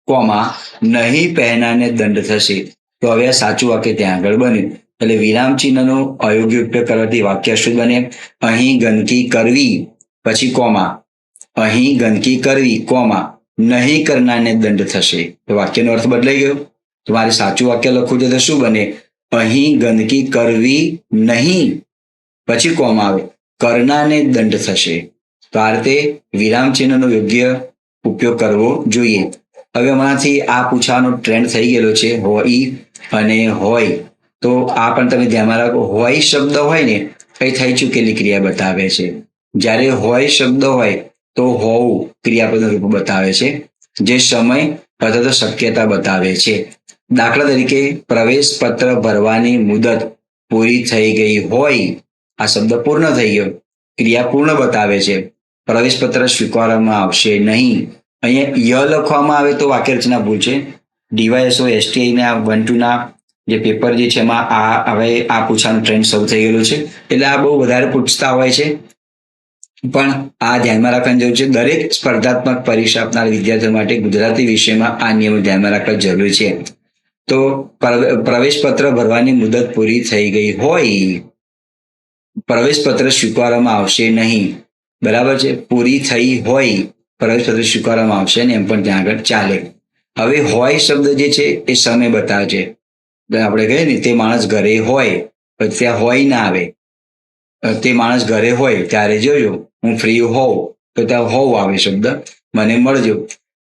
કોમા, નહીં પહેરનારને દંડ થશે. તો હવે આ સાચું વાક્ય ત્યાં આગળ બન્યું. એટલે વિરામ ચિહ્નનો અયોગ્ય ઉપયોગ કરવાથી વાક્ય અશુદ્ધ બને. અહીં ગંદકી કરવી, પછી કોમા, અહીં ગંદકી કરવી, કોમા, નહીં કરનારને દંડ થશે. તો વાક્યનો અર્થ બદલાઈ ગયો. તો મારે સાચું વાક્ય લખવું છે તો શું બને? અહીં ગંદકી કરવી નહીં, પછી કોમા આવે, કરનારને દંડ થશે. તો આ રીતે વિરામ ચિહ્નનો યોગ્ય ઉપયોગ કરવો જોઈએ. હવે હમણાંથી આ પૂછવાનો ટ્રેન્ડ થઈ ગયેલો છે, હોય અને હોય. તો આ પણ તમે ધ્યાનમાં રાખો. હોય શબ્દ હોય ને એ થઈ ચૂકેલી ક્રિયા બતાવે છે. જ્યારે હોય શબ્દ હોય તો હોવું ક્રિયાપદનું રૂપ બતાવે છે, જે સમય અથવા તો શક્યતા બતાવે છે. દાખલા તરીકે પ્રવેશ પત્ર ભરવાની મુદત પૂરી થઈ ગઈ હોય, આ શબ્દ પૂર્ણ થઈ ગયો, ક્રિયા પૂર્ણ બતાવે છે. પ્રવેશ પત્ર સ્વીકારવામાં આવશે નહીં. અહીંયા ય લખવામાં આવે તો વાક્ય રચના ભૂલ છે. ડીવાયએસઓ STI ના 1-2 ના જે પેપર જે છે એમાં હવે આ પૂછવાનું ટ્રેન્ડ શરૂ થઈ ગયેલું છે. એટલે આ બહુ વધારે પૂછતા હોય છે. પણ આ ધ્યાનમાં રાખવાની જરૂર છે. દરેક સ્પર્ધાત્મક પરીક્ષા આપનાર વિદ્યાર્થીઓ માટે ગુજરાતી વિષયમાં આ નિયમો ધ્યાનમાં રાખવા જરૂરી છે. તો પ્રવેશ પત્ર ભરવાની મુદત પૂરી થઈ ગઈ હોય, પ્રવેશ પત્ર સ્વીકારવામાં આવશે નહીં. બરાબર છે. પૂરી થઈ હોય, પ્રવેશ પત્ર સ્વીકારવામાં આવશે ને, એમ પણ ત્યાં આગળ ચાલે. હવે હોય શબ્દ જે છે એ સમય બતાવે છે. આપણે કહીએ ને તે માણસ ઘરે હોય, પણ ત્યાં હોય ના આવે. તે માણસ ઘરે હોય ત્યારે જોજો, હું ફ્રી હોઉં તો ત્યાં હોવ આવે શબ્દ, મને મળજો.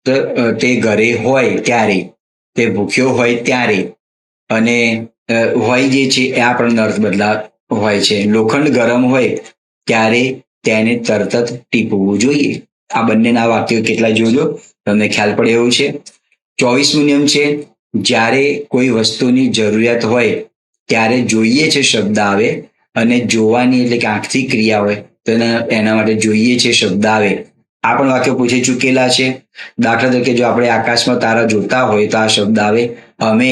તો તે ઘરે હોય ત્યારે, તે ભૂખ્યો હોય ત્યારે, અને હોય જે છે એ આ પણ અર્થ બદલા હોય છે. લોખંડ ગરમ હોય ત્યારે તેને તરત જ ટીપવું જોઈએ. આ બંનેના વાક્યો કેટલા જોજો, તમને ખ્યાલ પડે એવું છે. 24મો નિયમ છે, જ્યારે કોઈ વસ્તુની જરૂરિયાત હોય ત્યારે જોઈએ છે શબ્દ આવે, અને જોવાની એટલે કે આંખથી ક્રિયા હોય તો એના માટે જોઈએ છે શબ્દ આવે. આ પણ વાક્યો પૂછી ચૂકેલા છે. દાખલા તરીકે જો આપણે આકાશમાં તારા જોતા હોય તો આ શબ્દ આવે, અમે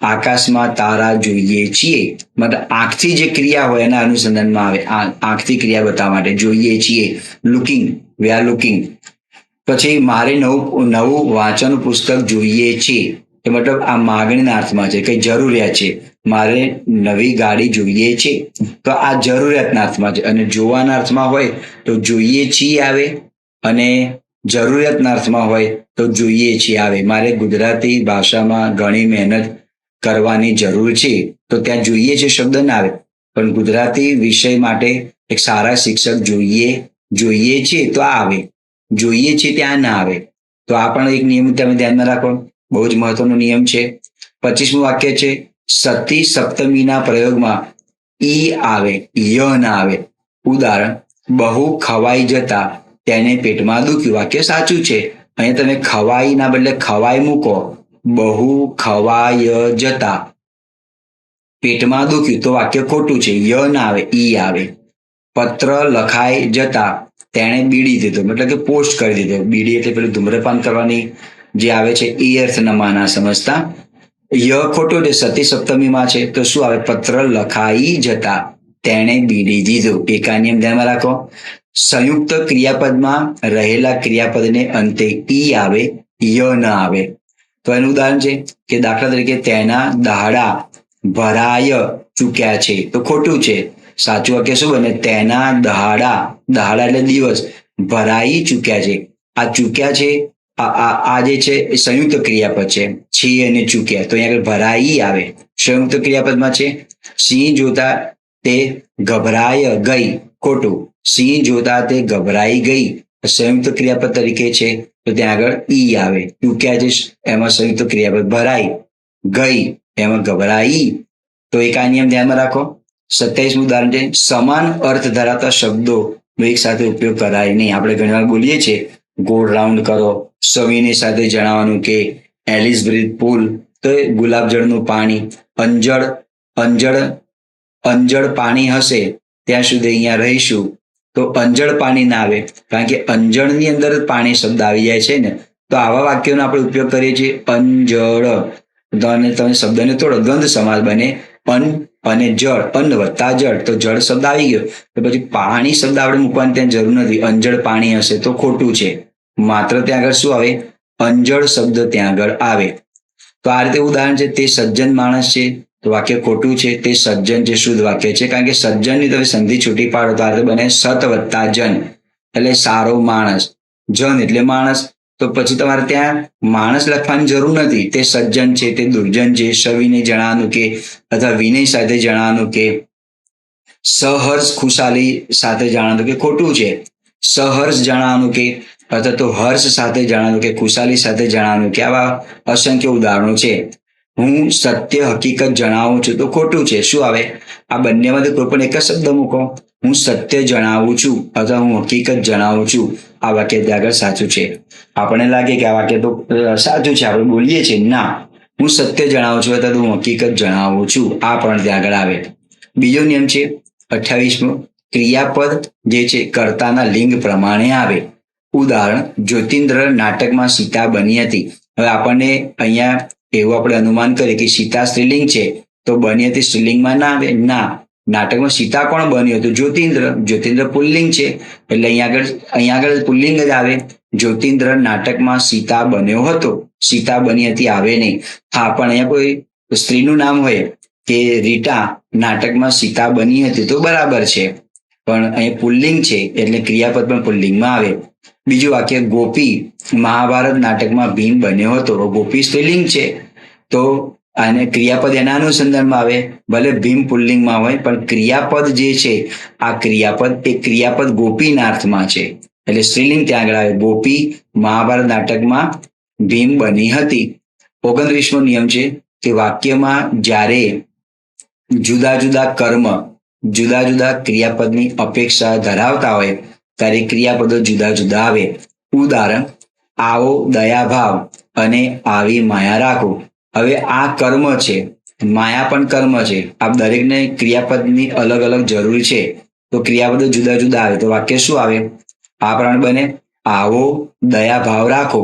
આકાશમાં તારા જોઈએ છીએ. મતલબ આંખથી જે ક્રિયા હોય એના અનુસંધાનમાં આવે. આંખથી ક્રિયા બતાવવા માટે જોઈએ છીએ, લુકિંગ, વી આર લુકિંગ. પછી મારે નવું વાંચવાનું પુસ્તક જોઈએ છે, એ મતલબ આ માગણીના અર્થમાં છે, કઈ જરૂરિયાત છે. મારે નવી ગાડી જોઈએ છે, તો આ જરૂરિયાતના અર્થમાં છે. અને જોવાના અર્થમાં હોય તો જોઈએ છીએ આવે, અને જરૂરિયાતના અર્થમાં હોય તો જોઈએ છીએ આવે. મારે ગુજરાતી ભાષામાં ઘણી મહેનત કરવાની જરૂર છે, તો ત્યાં જોઈએ છે શબ્દ ના આવે. પણ ગુજરાતી વિષય માટે એક સારા શિક્ષક જોઈએ છે તો આ આવે, જોઈએ છે ત્યાં ના આવે. તો આ પણ એક નિયમ તમે ધ્યાનમાં રાખો, બહુ જ મહત્વનો નિયમ છે. 25મું વાક્ય છે, સતી સપ્તમીના પ્રયોગમાં ઈ આવે, ય ના આવે. ઉદાહરણ, બહુ ખવાઈ જતા તેને પેટમાં દુખ્યું. વાક્ય સાચું છે. અહીંયા તમે ખવાઈ ના બદલે ખવાય મૂકો, બહુ ખવાય જતા પેટમાં દુખ્યું, તો વાક્ય ખોટું છે. ય ના આવે, ઈ આવે. પત્ર લખાઈ જતા તેણે બીડી દીધો, મતલબ કે પોસ્ટ કરી દીધો. બીડી એટલે પેલું ધૂમ્રપાન કરવાની જે આવે છે એ અર્થમાં ના સમજતા. ય ખોટો છે, સતી સપ્તમીમાં છે, તો શું આવે? પત્ર લખાઈ જતા તેણે બીડી દીધો. એકા નિયમ ધ્યાનમાં રાખો. સંયુક્ત ક્રિયાપદમાં રહેલા ક્રિયાપદને અંતે ઈ આવે, ય ન આવે. તો એનું ઉદાહરણ છે કે દાખલા તરીકે તેના દહાડા ભરાય ચૂક્યા છે, તો ખોટું છે. સાચું વાક્ય શું બને? તેના દહાડા એટલે દિવસ, ભરાઈ ચૂક્યા છે. આ ચૂક્યા છે, આ જે છે એ સંયુક્ત ક્રિયાપદ છે અને ચૂક્યા, તો અહીંયા આગળ ભરાઈ આવે, સંયુક્ત ક્રિયાપદમાં છે. સિંહ જોતા તે ગભરાય ગઈ, ખોટું. સિંહ જોતા તે ગભરાઈ ગઈ સંયુક્ત ક્રિયાપદ તરીકે છે, તો ત્યાં આગળ ઈ આવે. ચૂક્યા છે એમાં સંયુક્ત ક્રિયાપદ, ભરાઈ ગઈ એમાં ગભરાઈ. તો એક આ નિયમ ધ્યાનમાં રાખો. 27મું ઉદાહરણ છે, સમાન અર્થ ધરાવતા શબ્દો એક સાથે ઉપયોગ કરાય નહીં. આપણે ઘણીવાર બોલીએ છીએ ગોળ રાઉન્ડ કરો, સવિની સાથે જણાવવાનું કે એલિસ બ્રિજ પુલ, તો એ ગુલાબજળનું પાણી. અંજળ પાણી હશે ત્યાં સુધી અહીંયા રહીશું, તો અંજળ પાણી ના આવે, કારણ કે અંજળની અંદર જ પાણી શબ્દ આવી જાય છે ને. તો આવા વાક્યોનો આપણે ઉપયોગ કરીએ છીએ અંજળ. તમે શબ્દને તોડો, દ્વંદ્વ સમાસ બને. અન્ન અને જળ, અન્ન વત્તા જળ, તો જળ શબ્દ આવી ગયો, તો પછી પાણી શબ્દ આપણે મૂકવાની ત્યાં જરૂર નથી. અંજળ પાણી હશે તો ખોટું છે. માત્ર ત્યાં આગળ શું આવે? અંજળ શબ્દ ત્યાં આગળ આવે. તો આ રીતે ઉદાહરણ છે, તે સજ્જન માણસ છે, તો વાક્ય ખોટું છે. તે સજ્જન છે શુદ્ધ વાક્ય છે, કારણ કે સજ્જનની તમે સંધિ છૂટી પાડો તો આ રીતે બને સત વત્તા જન, એટલે સારો માણસ. જન એટલે માણસ, તો પછી તમારે ત્યાં માણસ લખવાની જરૂર નથી. તે સજ્જન છે, તે દુર્જન છે. સવિનય જણાવવાનું કે અથવા વિનય સાથે જણાવવાનું કે સહર્ષ ખુશાલી સાથે જણાવવાનું કે ખોટું છે. સહર્ષ જણાવવાનું કે અથવા તો હર્ષ સાથે જણાવવાનું કે ખુશાલી સાથે જણાવવાનું કે આવા અસંખ્ય ઉદાહરણો છે. હું સત્ય હકીકત જણાવું છું, તો ખોટું છે. શું આવે? આ બંનેમાંથી કોઈ પણ એક જ શબ્દ મૂકો. હું સત્ય જણાવું છું અથવા હું હકીકત જણાવું છું, આ વાક્ય ત્યાં આગળ સાચું છે. આપણને લાગે કે આ વાક્ય તો સાચું છે, આપણે બોલીએ છીએ, ના, હું સત્ય જણાવું છું અથવા હું હકીકત જણાવું છું, આ પણ ત્યાં આગળ આવે. બીજો નિયમ છે 28મો, ક્રિયાપદ જે છે કર્તાના લિંગ પ્રમાણે આવે. ઉદાહરણ, જ્યોતિન્દ્ર નાટકમાં સીતા બની હતી. હવે આપણને અહીંયા એવું આપણે અનુમાન કરીએ કે સીતા સ્ત્રીલિંગ છે, તો બની હતી સ્ત્રીલિંગમાં ના આવે. ના, નાટકમાં સીતા કોણ બન્યું હતું? જ્યોતિન્દ્ર પુલ્લિંગ છે, એટલે અહીંયા આગળ પુલ્લિંગ જ આવે. જ્યોતિન્દ્ર નાટકમાં સીતા બન્યો હતો, સીતા બની હતી આવે નહીં. હા, પણ અહીંયા કોઈ સ્ત્રીનું નામ હોય કે રીટા નાટકમાં સીતા બની હતી, તો બરાબર છે. પણ અહીં પુલ્લિંગ છે એટલે ક્રિયાપદ પણ પુલ્લિંગમાં આવે. બીજું વાક્ય, ગોપી મહાભારત નાટકમાં ભીમ બન્યો હતો. ગોપી સ્ત્રીલિંગ છે, તો અને ક્રિયાપદ એના અનુસંધાનમાં આવે. ભલે ભીમ પુલ્લિંગમાં હોય, પણ ક્રિયાપદ જે છે આ ક્રિયાપદ ગોપીના અર્થમાં છે, એટલે સ્ત્રીલિંગ ત્યાં આગળ આવે. ગોપી મહાભારત નાટકમાં ભીમ બની હતી. 29મો નિયમ છે કે વાક્યમાં જ્યારે જુદા જુદા કર્મ જુદા જુદા ક્રિયાપદની અપેક્ષા ધરાવતા હોય ત્યારે ક્રિયાપદો જુદા જુદા આવે. ઉદાહરણ: આવો દયાભાવ અને આવી માયા રાખો. હવે આ કર્મ છે, માયા પણ કર્મ છે. આ દરેકને ક્રિયાપદની અલગ અલગ જરૂર છે, તો ક્રિયાપદો જુદા જુદા આવે તો વાક્ય શું આવે? આ પ્રમાણે બને: આવો દયાભાવ રાખો.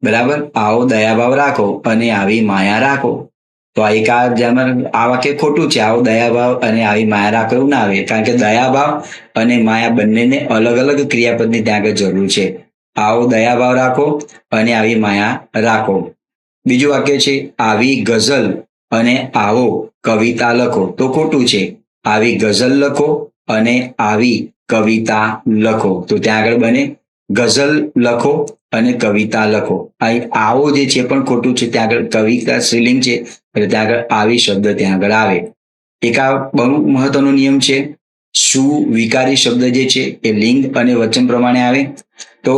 બરાબર, આવો દયાભાવ રાખો અને આવી માયા રાખો. તો આ વાક્ય ખોટું છે. આવો દયાભાવ અને આવી માયા રાખો એવું ના આવે, કારણ કે દયાભાવ અને માયા બંનેને અલગ અલગ ક્રિયાપદની ત્યાં આગળ જરૂર છે. આવો દયાભાવ રાખો અને આવી માયા રાખો. બીજું વાક્ય છે આવી ગઝલ અને આવો કવિતા લખો. તો ખોટું છે. આવી ગઝલ લખો અને આવી કવિતા લખો. તો ત્યાં આગળ બને ગઝલ લખો અને કવિતા લખો. અહીં આવો જે છે પણ ખોટું છે. ત્યાં આગળ કવિતા સ્ત્રીલિંગ છે એટલે ત્યાં આગળ આવી શબ્દ ત્યાં આગળ આવે. એક આ બહુ મહત્વનો નિયમ છે. સુવિકારી શબ્દ જે છે એ લિંગ અને વચન પ્રમાણે આવે. તો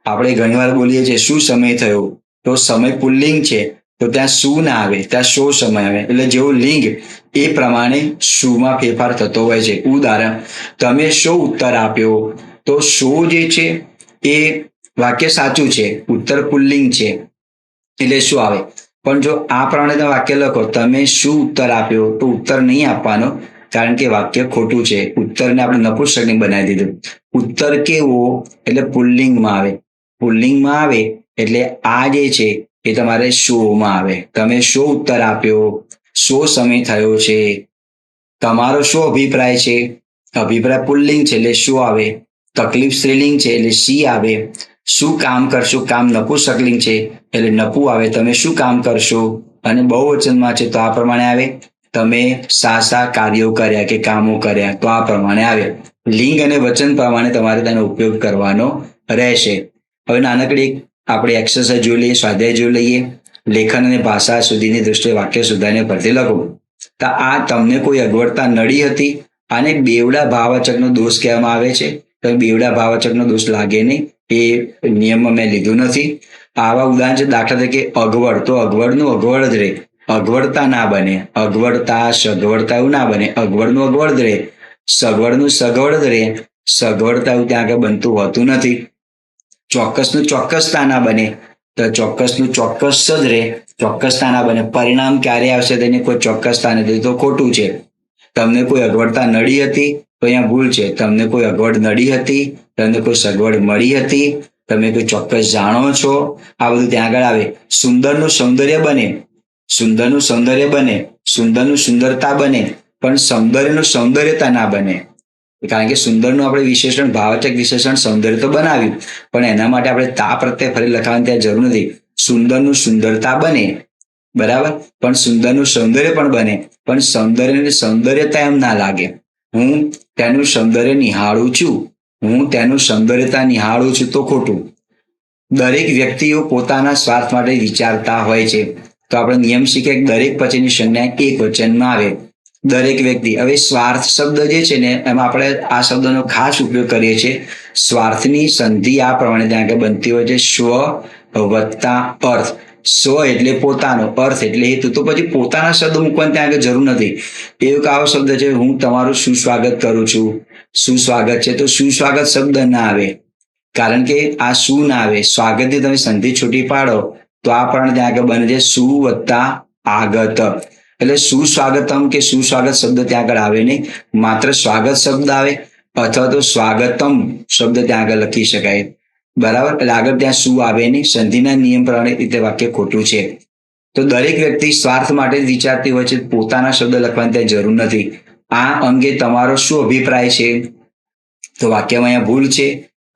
આપણે ઘણીવાર બોલીએ છીએ શું સમય થયો, તો સમય પુલ્લિંગ છે તો ત્યાં શું ના આવે, ત્યાં શો સમય આવે. એટલે જેવું લિંગ એ પ્રમાણે શુંમાં ફેરફાર થતો હોય છે. ઉદાહરણ: તમે શો ઉત્તર આપ્યો. તો શો જે છે એ વાક્ય સાચું છે, ઉત્તર પુલ્લિંગ છે એટલે શું આવે. પણ જો આ પ્રમાણે તમે વાક્ય લખો તમે શું ઉત્તર આપ્યો, તો ઉત્તર નહીં આપવાનો, કારણ કે વાક્ય ખોટું છે. ઉત્તરને આપણે નપુંસકલિંગ બનાવી દીધું. ઉત્તર કેવો એટલે પુલ્લિંગમાં આવે. પુલ્લિંગમાં આવે એટલે આ જે છે એ તમારે શોમાં આવે. તમે શો ઉત્તર આપ્યો, શો સમય થયો છે, તમારો શું અભિપ્રાય છે. અભિપ્રાય પુલ્લિંગ છે એટલે શું આવે. તકલીફ સ્ત્રીલિંગ છે એટલે સી આવે. શું કામ કરશો, કામ નપુંસકલિંગ છે એટલે નપુ આવે. તમે શું કામ કરશો. અને બહુવચનમાં છે તો આ પ્રમાણે આવે. તમે શા કાર્યો કર્યા કે કામો કર્યા, તો આ પ્રમાણે આવે. લિંગ અને વચન પ્રમાણે તમારે તેનો ઉપયોગ કરવાનો રહેશે. હવે નાનકડી આપણે એક્સરસાઇઝ જોઈ લઈએ, સ્વાધ્યાય જોઈ લઈએ. લેખન અને ભાષા સુધીની દૃષ્ટિએ વાક્ય સુધારીને પરથી લખો. તો આ તમને કોઈ અગવડતા નડી હતી. આને બેવડા ભાવવાચકનો દોષ કહેવામાં આવે છે. તો બેવડા ભાવવાચકનો દોષ લાગે નહીં, એ નિયમમાં મેં લીધું નથી. આવા ઉદાહરણ છે, દાખલા તરીકે અગવડ, તો અગવડનું અગવડ જ રહે, અગવડતા ના બને. અગવડતા સગવડતા એવું ના બને. અગવડનું અગવડ રહે, સગવડનું સગવડ જ રહે. સગવડતા એવું ત્યાં આગળ બનતું હોતું નથી. ચોક્કસનું ચોક્કસતા ના બને, તો ચોક્કસનું ચોક્કસ જ રહે, ચોક્કસતા ના બને. પરિણામ ક્યારે આવશે તેની કોઈ ચોક્કસતા નથી, તો ખોટું છે. તમને કોઈ અગવડતા નડી હતી તો અહીંયા ભૂલ છે. તમને કોઈ અગવડ નડી હતી, તમને કોઈ સગવડ મળી હતી, તમે કોઈ ચોક્કસ જાણો છો, આ બધું ત્યાં આગળ આવે. સુંદરનું સૌંદર્ય બને, સુંદરનું સૌંદર્ય બને, સુંદરનું સુંદરતા બને, પણ સૌંદર્યનું સૌંદર્યતા ના બને. કારણ કે સુંદરનું આપણે વિશેષણ, ભાવવાચક વિશેષણ સૌંદર્ય તો બનાવ્યું, પણ એના માટે આપણે તા પ્રત્યે ફરી લખાવાની ત્યાં જરૂર નથી. સુંદરનું સુંદરતા બને, બરાબર, પણ સુંદરનું સૌંદર્ય પણ બને, પણ સૌંદર્યને સૌંદર્યતા એમ ના લાગે. હું તેનું સૌંદર્ય નિહાળું છું, હું તેનું સૌંદર્યતા નિહાળું છું, તો ખોટું. દરેક વ્યક્તિઓ પોતાના સ્વાર્થ માટે વિચારતા હોય છે. તો આપણે નિયમ શીખે દરેક પછીની સંજ્ઞા એક વચનમાં આવે. દરેક વ્યક્તિ. હવે સ્વાર્થ શબ્દ જે છે ને એમાં આપણે આ શબ્દનો ખાસ ઉપયોગ કરીએ છીએ. સ્વાર્થની સંધિ આ પ્રમાણે ત્યાં આગળ બનતી હોય છે: સ્વ વત્તા અર્થ. સ્વ એટલે પોતાનો, અર્થ એટલે હેતુ. તો પછી પોતાના શબ્દ મૂકવાની ત્યાં આગળ જરૂર નથી. એક આવો શબ્દ છે, હું તમારું સુસ્વાગત કરું છું. સુસ્વાગત છે તો સુસ્વાગત શબ્દ ના આવે, કારણ કે આ શું ના આવે. સ્વાગતની તમે સંધિ છૂટી પાડો તો આ પ્રમાણે ત્યાં આગળ બને છે સુ વત્તા આગત. એટલે સુસ્વાગતમ કે સુસ્વાગત શબ્દ ત્યાં આગળ આવે નહીં, માત્ર સ્વાગત શબ્દ આવે, અથવા તો સ્વાગતમ શબ્દ ત્યાં આગળ લખી શકાય. બરાબર, એટલે આગળ ત્યાં શું આવે નહીં. સંધિના નિયમ પ્રમાણે રીતે વાક્ય ખોટું છે. તો દરેક વ્યક્તિ સ્વાર્થ માટે જ વિચારતી હોય છે, પોતાના શબ્દ લખવાની ત્યાં જરૂર નથી. આ અંગે તમારો શું અભિપ્રાય છે, તો વાક્યમાં અહીંયા ભૂલ છે.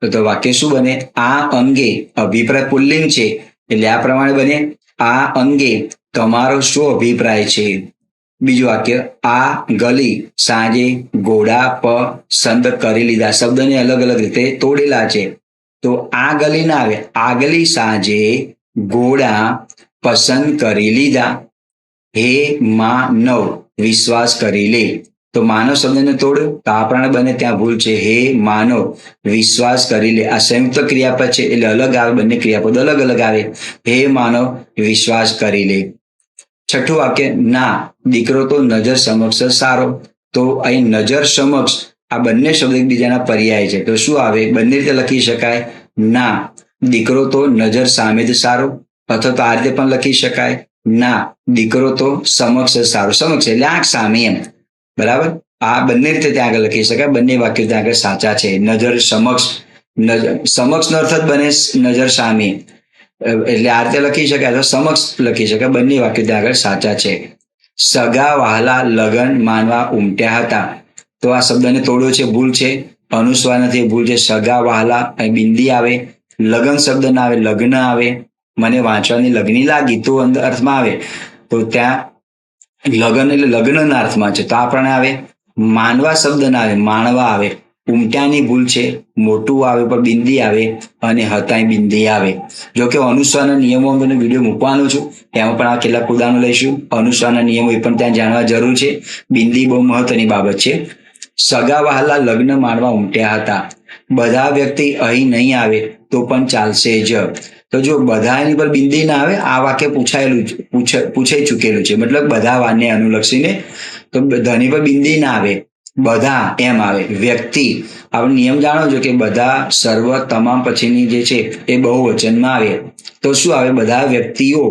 તો વાક્ય શું બને? આ અંગે. અભિપ્રાય પુલ્લિંગ છે એટલે આ પ્રમાણે બને: આ અંગે તમારો શું અભિપ્રાય છે. બીજું વાક્ય: આ ગલી સાંજે ઘોડા પસંદ કરી લીધા. શબ્દને અલગ અલગ રીતે તોડેલા છે, તો આ ગલી ના આવે. આગલી સાંજે ઘોડા પસંદ કરી લીધા. હે માં નવ, વિશ્વાસ કરી લે. તો માનવ શબ્દને તોડ્યો તો આ પ્રમાણે બને ત્યાં ભૂલ છે. હે માનવ વિશ્વાસ કરી લે. આ સંયુક્ત ક્રિયાપદ છે એટલે અલગ આવે, બંને ક્રિયાપદ અલગ અલગ આવે. હે માનવ વિશ્વાસ કરી લે. છઠ્ઠું વાક્ય, ના દીકરો તો નજર સમક્ષ સારો. તો અહીં નજર સમક્ષ આ બંને શબ્દ એકબીજાના પર્યાય છે. તો શું આવે? બંને રીતે લખી શકાય. ના દીકરો તો નજર સામે જ સારો, અથવા તો આ રીતે પણ લખી શકાય. ના દીકરો તો સમક્ષ સારો. સમક્ષ એટલે આંખ સામે એમ. બરાબર. આ બંને રીતે ત્યાં આગળ લખી શકાય. બંને વાક્યો ત્યાં આગળ સાચા છે. નજર સમક્ષ, સમક્ષનો અર્થ જ બને નજર સામે, એટલે આ રીતે લખી શકાય અથવા સમક્ષ લખી શકાય. બંને વાક્યો ત્યાં આગળ સાચા છે. સગા વહાલા લગન માનવા ઉમટ્યા હતા. તો આ શબ્દને તોડ્યો છે, ભૂલ છે. અનુસ્વાર નથી, ભૂલ છે. સગા વહાલા અહીં બિંદી આવે, લગન શબ્દ ના આવે, લગ્ન આવે. મને વાંચવાની લગ્ની લાગી તો અંદર અર્થમાં આવે, તો ત્યાં લગ્ન એટલે લગ્નના અર્થમાં છે, તો આ પ્રમાણે આવે. માનવા શબ્દ ના આવે, માણવા આવે. ઉમટ્યાની ભૂલ છે, મોટું આવે પણ બિંદી આવે, અને હતાય બિંદી આવે. જો કે અનુસ્વારના નિયમો અંગેનો વિડીયો મૂકવાનો છું, એમાં પણ આ કેટલાક ઉદાહરણો લઈશું. અનુસ્વારના નિયમો એ પણ ત્યાં જાણવા જરૂર છે. બિંદી બહુ મહત્વની બાબત છે. સગા વહાલા લગ્ન માણવા ઉમટ્યા હતા. બધા વ્યક્તિ અહીં નહીં આવે તો પણ ચાલશે જ. તો જો બધાની પર બિંદી ના આવે, આ વાક્ય પૂછાઈ ચૂકેલું છે, મતલબ બધા વારને અનુલક્ષીને. તો બધાની પર બિંદી ના આવે, બધા એમ આવે. વ્યક્તિ, આપણે નિયમ જાણો છો કે બધા, સર્વ, તમામ પછીની જે છે એ બહુવચનમાં આવે. તો શું આવે? બધા વ્યક્તિઓ.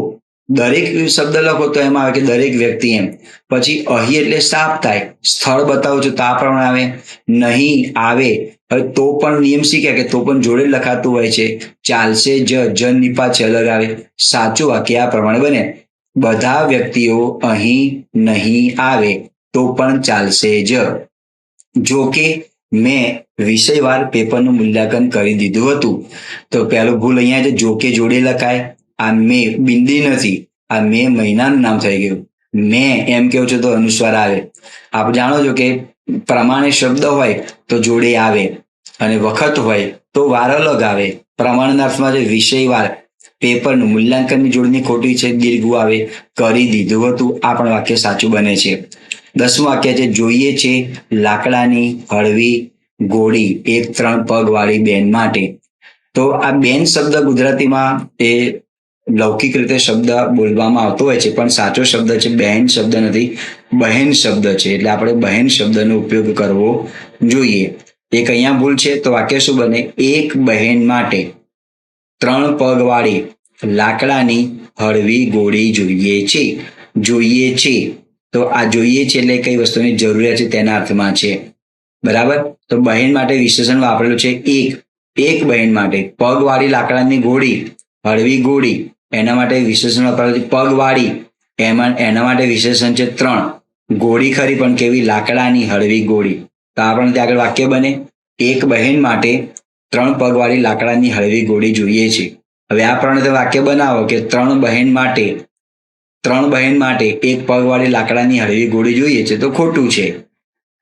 દરેક શબ્દ લખો તો એમાં આવે કે દરેક વ્યક્તિ એમ. પછી અહીં એટલે સાફ થાય, સ્થળ બતાવું છું તો આ પ્રમાણે આવે. નહીં આવે, હવે તો પણ નિયમ શીખ્યા કે તો પણ જોડે લખાતું હોય છે. ચાલશે જ ની પાછળ અલગ આવે. સાચું વાક્ય આ પ્રમાણે બને. બધા વ્યક્તિઓ અહીં નહીં આવે તો પણ ચાલશે જ. જો કે મેં વિષયવાર પેપરનું મૂલ્યાંકન કરી દીધું હતું. તો પહેલું ભૂલ અહીંયા છે, જો કે જોડે લખાય. આ મેં બિંદી નથી, આ મેં મહિનાનું નામ થઈ ગયું. મેં એમ કેવું છું તો અનુસ્વાર આવે. આપ જાણો છો કે પ્રમાણે શબ્દ હોય તો જોડે આવે, અને વખત હોય તો વાર અલગ આવે. પ્રમાણના અર્થમાં છે વિષયવાર પેપરનું મૂલ્યાંકનની જોડણી ખોટી છે, દીર્ઘ આવે. કરી દીધું હતું, આ પણ વાક્ય સાચું બને છે. 10મું વાક્ય છે, જોઈએ છે લાકડાની હળવી ગોળી એક 3 પગ વાળી બેન માટે. તો આ બેન શબ્દ ગુજરાતીમાં એ લૌકિક રીતે શબ્દ બોલવામાં આવતો હોય છે, પણ સાચો શબ્દ છે બહેન શબ્દ નથી, બહેન શબ્દ છે. એટલે આપણે બહેન શબ્દનો ઉપયોગ કરવો જોઈએ. એક અહીંયા ભૂલ છે, તો વાક્ય શું બને? એક બહેન માટે 3 પગ વાળી લાકડાની હળવી ગોળી જોઈએ છે. જોઈએ છે, તો આ જોઈએ છે એટલે કઈ વસ્તુની જરૂરિયાત છે તેના અર્થમાં છે. બરાબર. તો બહેન માટે વિશેષણ વાપરેલું છે એક બહેન માટે. પગ વાળી લાકડાની ગોળી, હળવી ગોળી, એના માટે વિશેષણ વાપરેલું છે પગ વાળી. એના માટે વિશેષણ છે 3. ગોળી ખરી પણ કેવી? લાકડાની હળવી ગોળી. તો આ પણ ત્યાં આગળ વાક્ય બને. એક બહેન માટે 3 પગ વાળી લાકડાની હળવી ગોળી જોઈએ છે. હવે આ પ્રમાણે વાક્ય બનાવો કે 3 બહેન માટે 1 પગ વાળી લાકડાની હળવી ગોળી જોઈએ છે, તો ખોટું છે.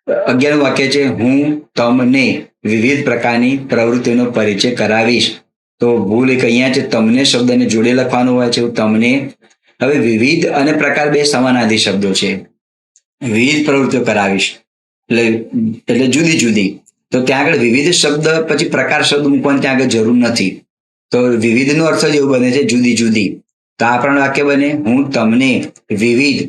11મું વાક્ય છે, હું તમને વિવિધ પ્રકારની પ્રવૃત્તિનો પરિચય કરાવીશ. તો ભૂલ એક અહીંયા છે, તમને શબ્દને જોડે લખવાનું હોય છે, તમને. હવે વિવિધ અને પ્રકાર બે સમાનાર્થી શબ્દો છે. વિવિધ પ્રવૃત્તિઓ કરાવીશ એટલે જુદી જુદી. તો ત્યાં આગળ વિવિધ શબ્દ પછી પ્રકાર શબ્દ મૂકવાની ત્યાં આગળ જરૂર નથી. તો વિવિધનો અર્થ જ એવું બને છે જુદી જુદી. તો આ પ્રમાણે વાક્ય બને, હું તમને વિવિધ,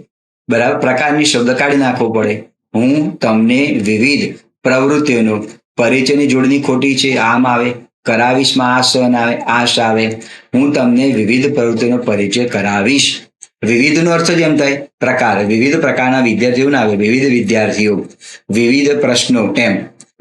બરાબર, પ્રકારની શબ્દ કાઢી નાખવો પડે. હું તમને વિવિધ પ્રવૃત્તિઓનો, પરિચયની જોડણી ખોટી છે, આમ આવે. કરાવીશમાં આ સ ના આવે, આશ આવે. હું તમને વિવિધ પ્રવૃત્તિનો પરિચય કરાવીશ. વિવિધનો અર્થ જ એમ થાય પ્રકાર. વિવિધ પ્રકારના વિદ્યાર્થીઓ ના આવે, વિવિધ વિદ્યાર્થીઓ. વિવિધ પ્રશ્નો, એમ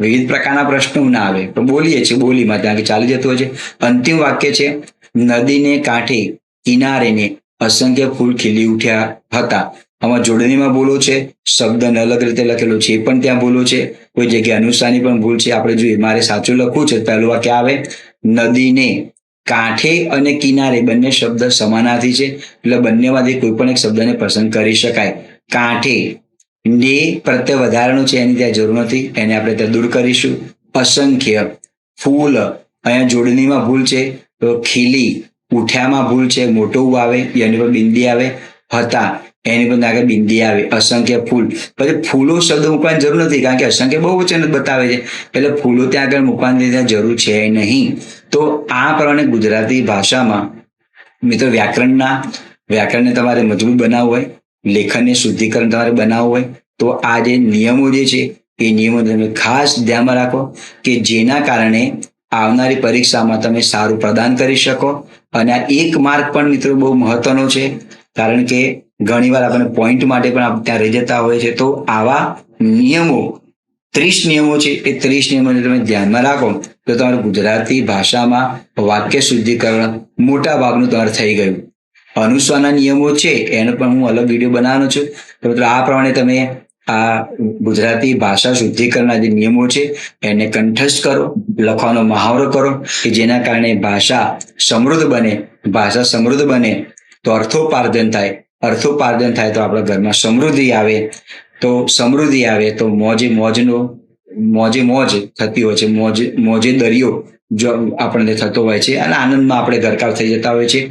વિવિધ પ્રકારના પ્રશ્નો ના આવે. તો બોલીએ છીએ, બોલીમાં ત્યાં ચાલી જતું હોય છે. અંતિમ વાક્ય છે, નદીને કાંઠે કિનારેને અસંખ્ય ફૂલ ખીલી ઉઠ્યા હતા. આમાં જોડણીમાં ભૂલો છે, શબ્દને અલગ રીતે લખેલો છે એ પણ ત્યાં ભૂલો છે. કોઈ જગ્યાએ અનુસારની પણ ભૂલ છે. આપણે જોઈએ, મારે સાચું લખવું છે, પહેલું વાક્ય આવે નદીને કાંઠે અને કિનારે બંને શબ્દ સમાનાર્થી છે, એટલે બંનેમાંથી કોઈ પણ એક શબ્દને પસંદ કરી શકાય. કાંઠે ને પ્રત્યે વધારાનું છે, એની ત્યાં જરૂર નથી, એને આપણે ત્યાં દૂર કરીશું. અસંખ્ય ફૂલ, અહીંયા જોડણીમાં ભૂલ છે. તો ખીલી, ઉઠ્યામાં ભૂલ છે, મોટું આવે, એની પર બિંદી આવે. હતા, એની પણ આગળ બિંદી આવે, અસંખ્ય ફૂલ. પછી ફૂલો શબ્દ મૂકવાની જરૂર નથી, કારણ કે અસંખ્ય બહુ વચન બતાવે છે, એટલે ફૂલો ત્યાં આગળ મૂકવાની ત્યાં જરૂર છે નહીં. તો આ પ્રમાણે ગુજરાતી ભાષામાં મિત્રો વ્યાકરણને તમારે મજબૂત બનાવવું હોય, લેખનને શુદ્ધિકરણ તમારે બનાવવું હોય, તો આ જે નિયમો જે છે એ નિયમો તમે ખાસ ધ્યાનમાં રાખો, કે જેના કારણે આવનારી પરીક્ષામાં તમે સારું પ્રદાન કરી શકો. અને આ એક માર્ક પણ મિત્રો બહુ મહત્વનો છે, કારણ કે ઘણીવાર આપણે પોઈન્ટ માટે પણ આપણે ત્યાં રહી જતા હોય છે. તો આવા નિયમો 30 નિયમો છે, એ 30 નિયમોને તમે ધ્યાનમાં રાખો તો તમારું ગુજરાતી ભાષામાં વાક્ય શુદ્ધિકરણ મોટા ભાગનું તમારે થઈ ગયું. અનુસ્વારના નિયમો છે એનો પણ હું અલગ વિડીયો બનાવવાનો છું. તો મિત્રો આ પ્રમાણે તમે આ ગુજરાતી ભાષા શુદ્ધિકરણના જે નિયમો છે એને કંઠસ્થ કરો, લખવાનો મહાવરો કરો, કે જેના કારણે ભાષા સમૃદ્ધ બને તો અર્થોપાર્જન થાય તો આપણા ઘરમાં સમૃદ્ધિ આવે, તો મોજે થતી હોય છે, મોજે દરિયો જો આપણને થતો હોય છે, અને આનંદમાં આપણે ગરકાવ થઈ જતા હોય છે.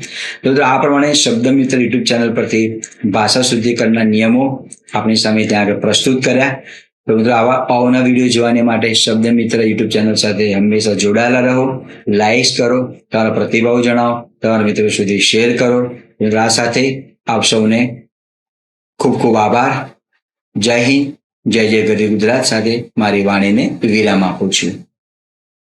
તો આ પ્રમાણે શબ્દમિત્ર યુટ્યુબ ચેનલ પરથી ભાષા શુદ્ધિકરણના નિયમો આપણી સામે ત્યાં આગળ પ્રસ્તુત કર્યા. તો મિત્રો આવા અવનવા વિડીયો જોવાને માટે શબ્દમિત્ર યુટ્યુબ ચેનલ સાથે હંમેશા જોડાયેલા રહો. લાઈક કરો, તમારા પ્રતિભાવ જણાવો, તમારા મિત્રો સુધી શેર કરો. મિત્રો આ સાથે આપ સૌને ખૂબ ખૂબ આભાર. જય હિન્દ, જય જય ગરવી ગુજરાત સાથે મારી વાણીને વિરામ આપું છું.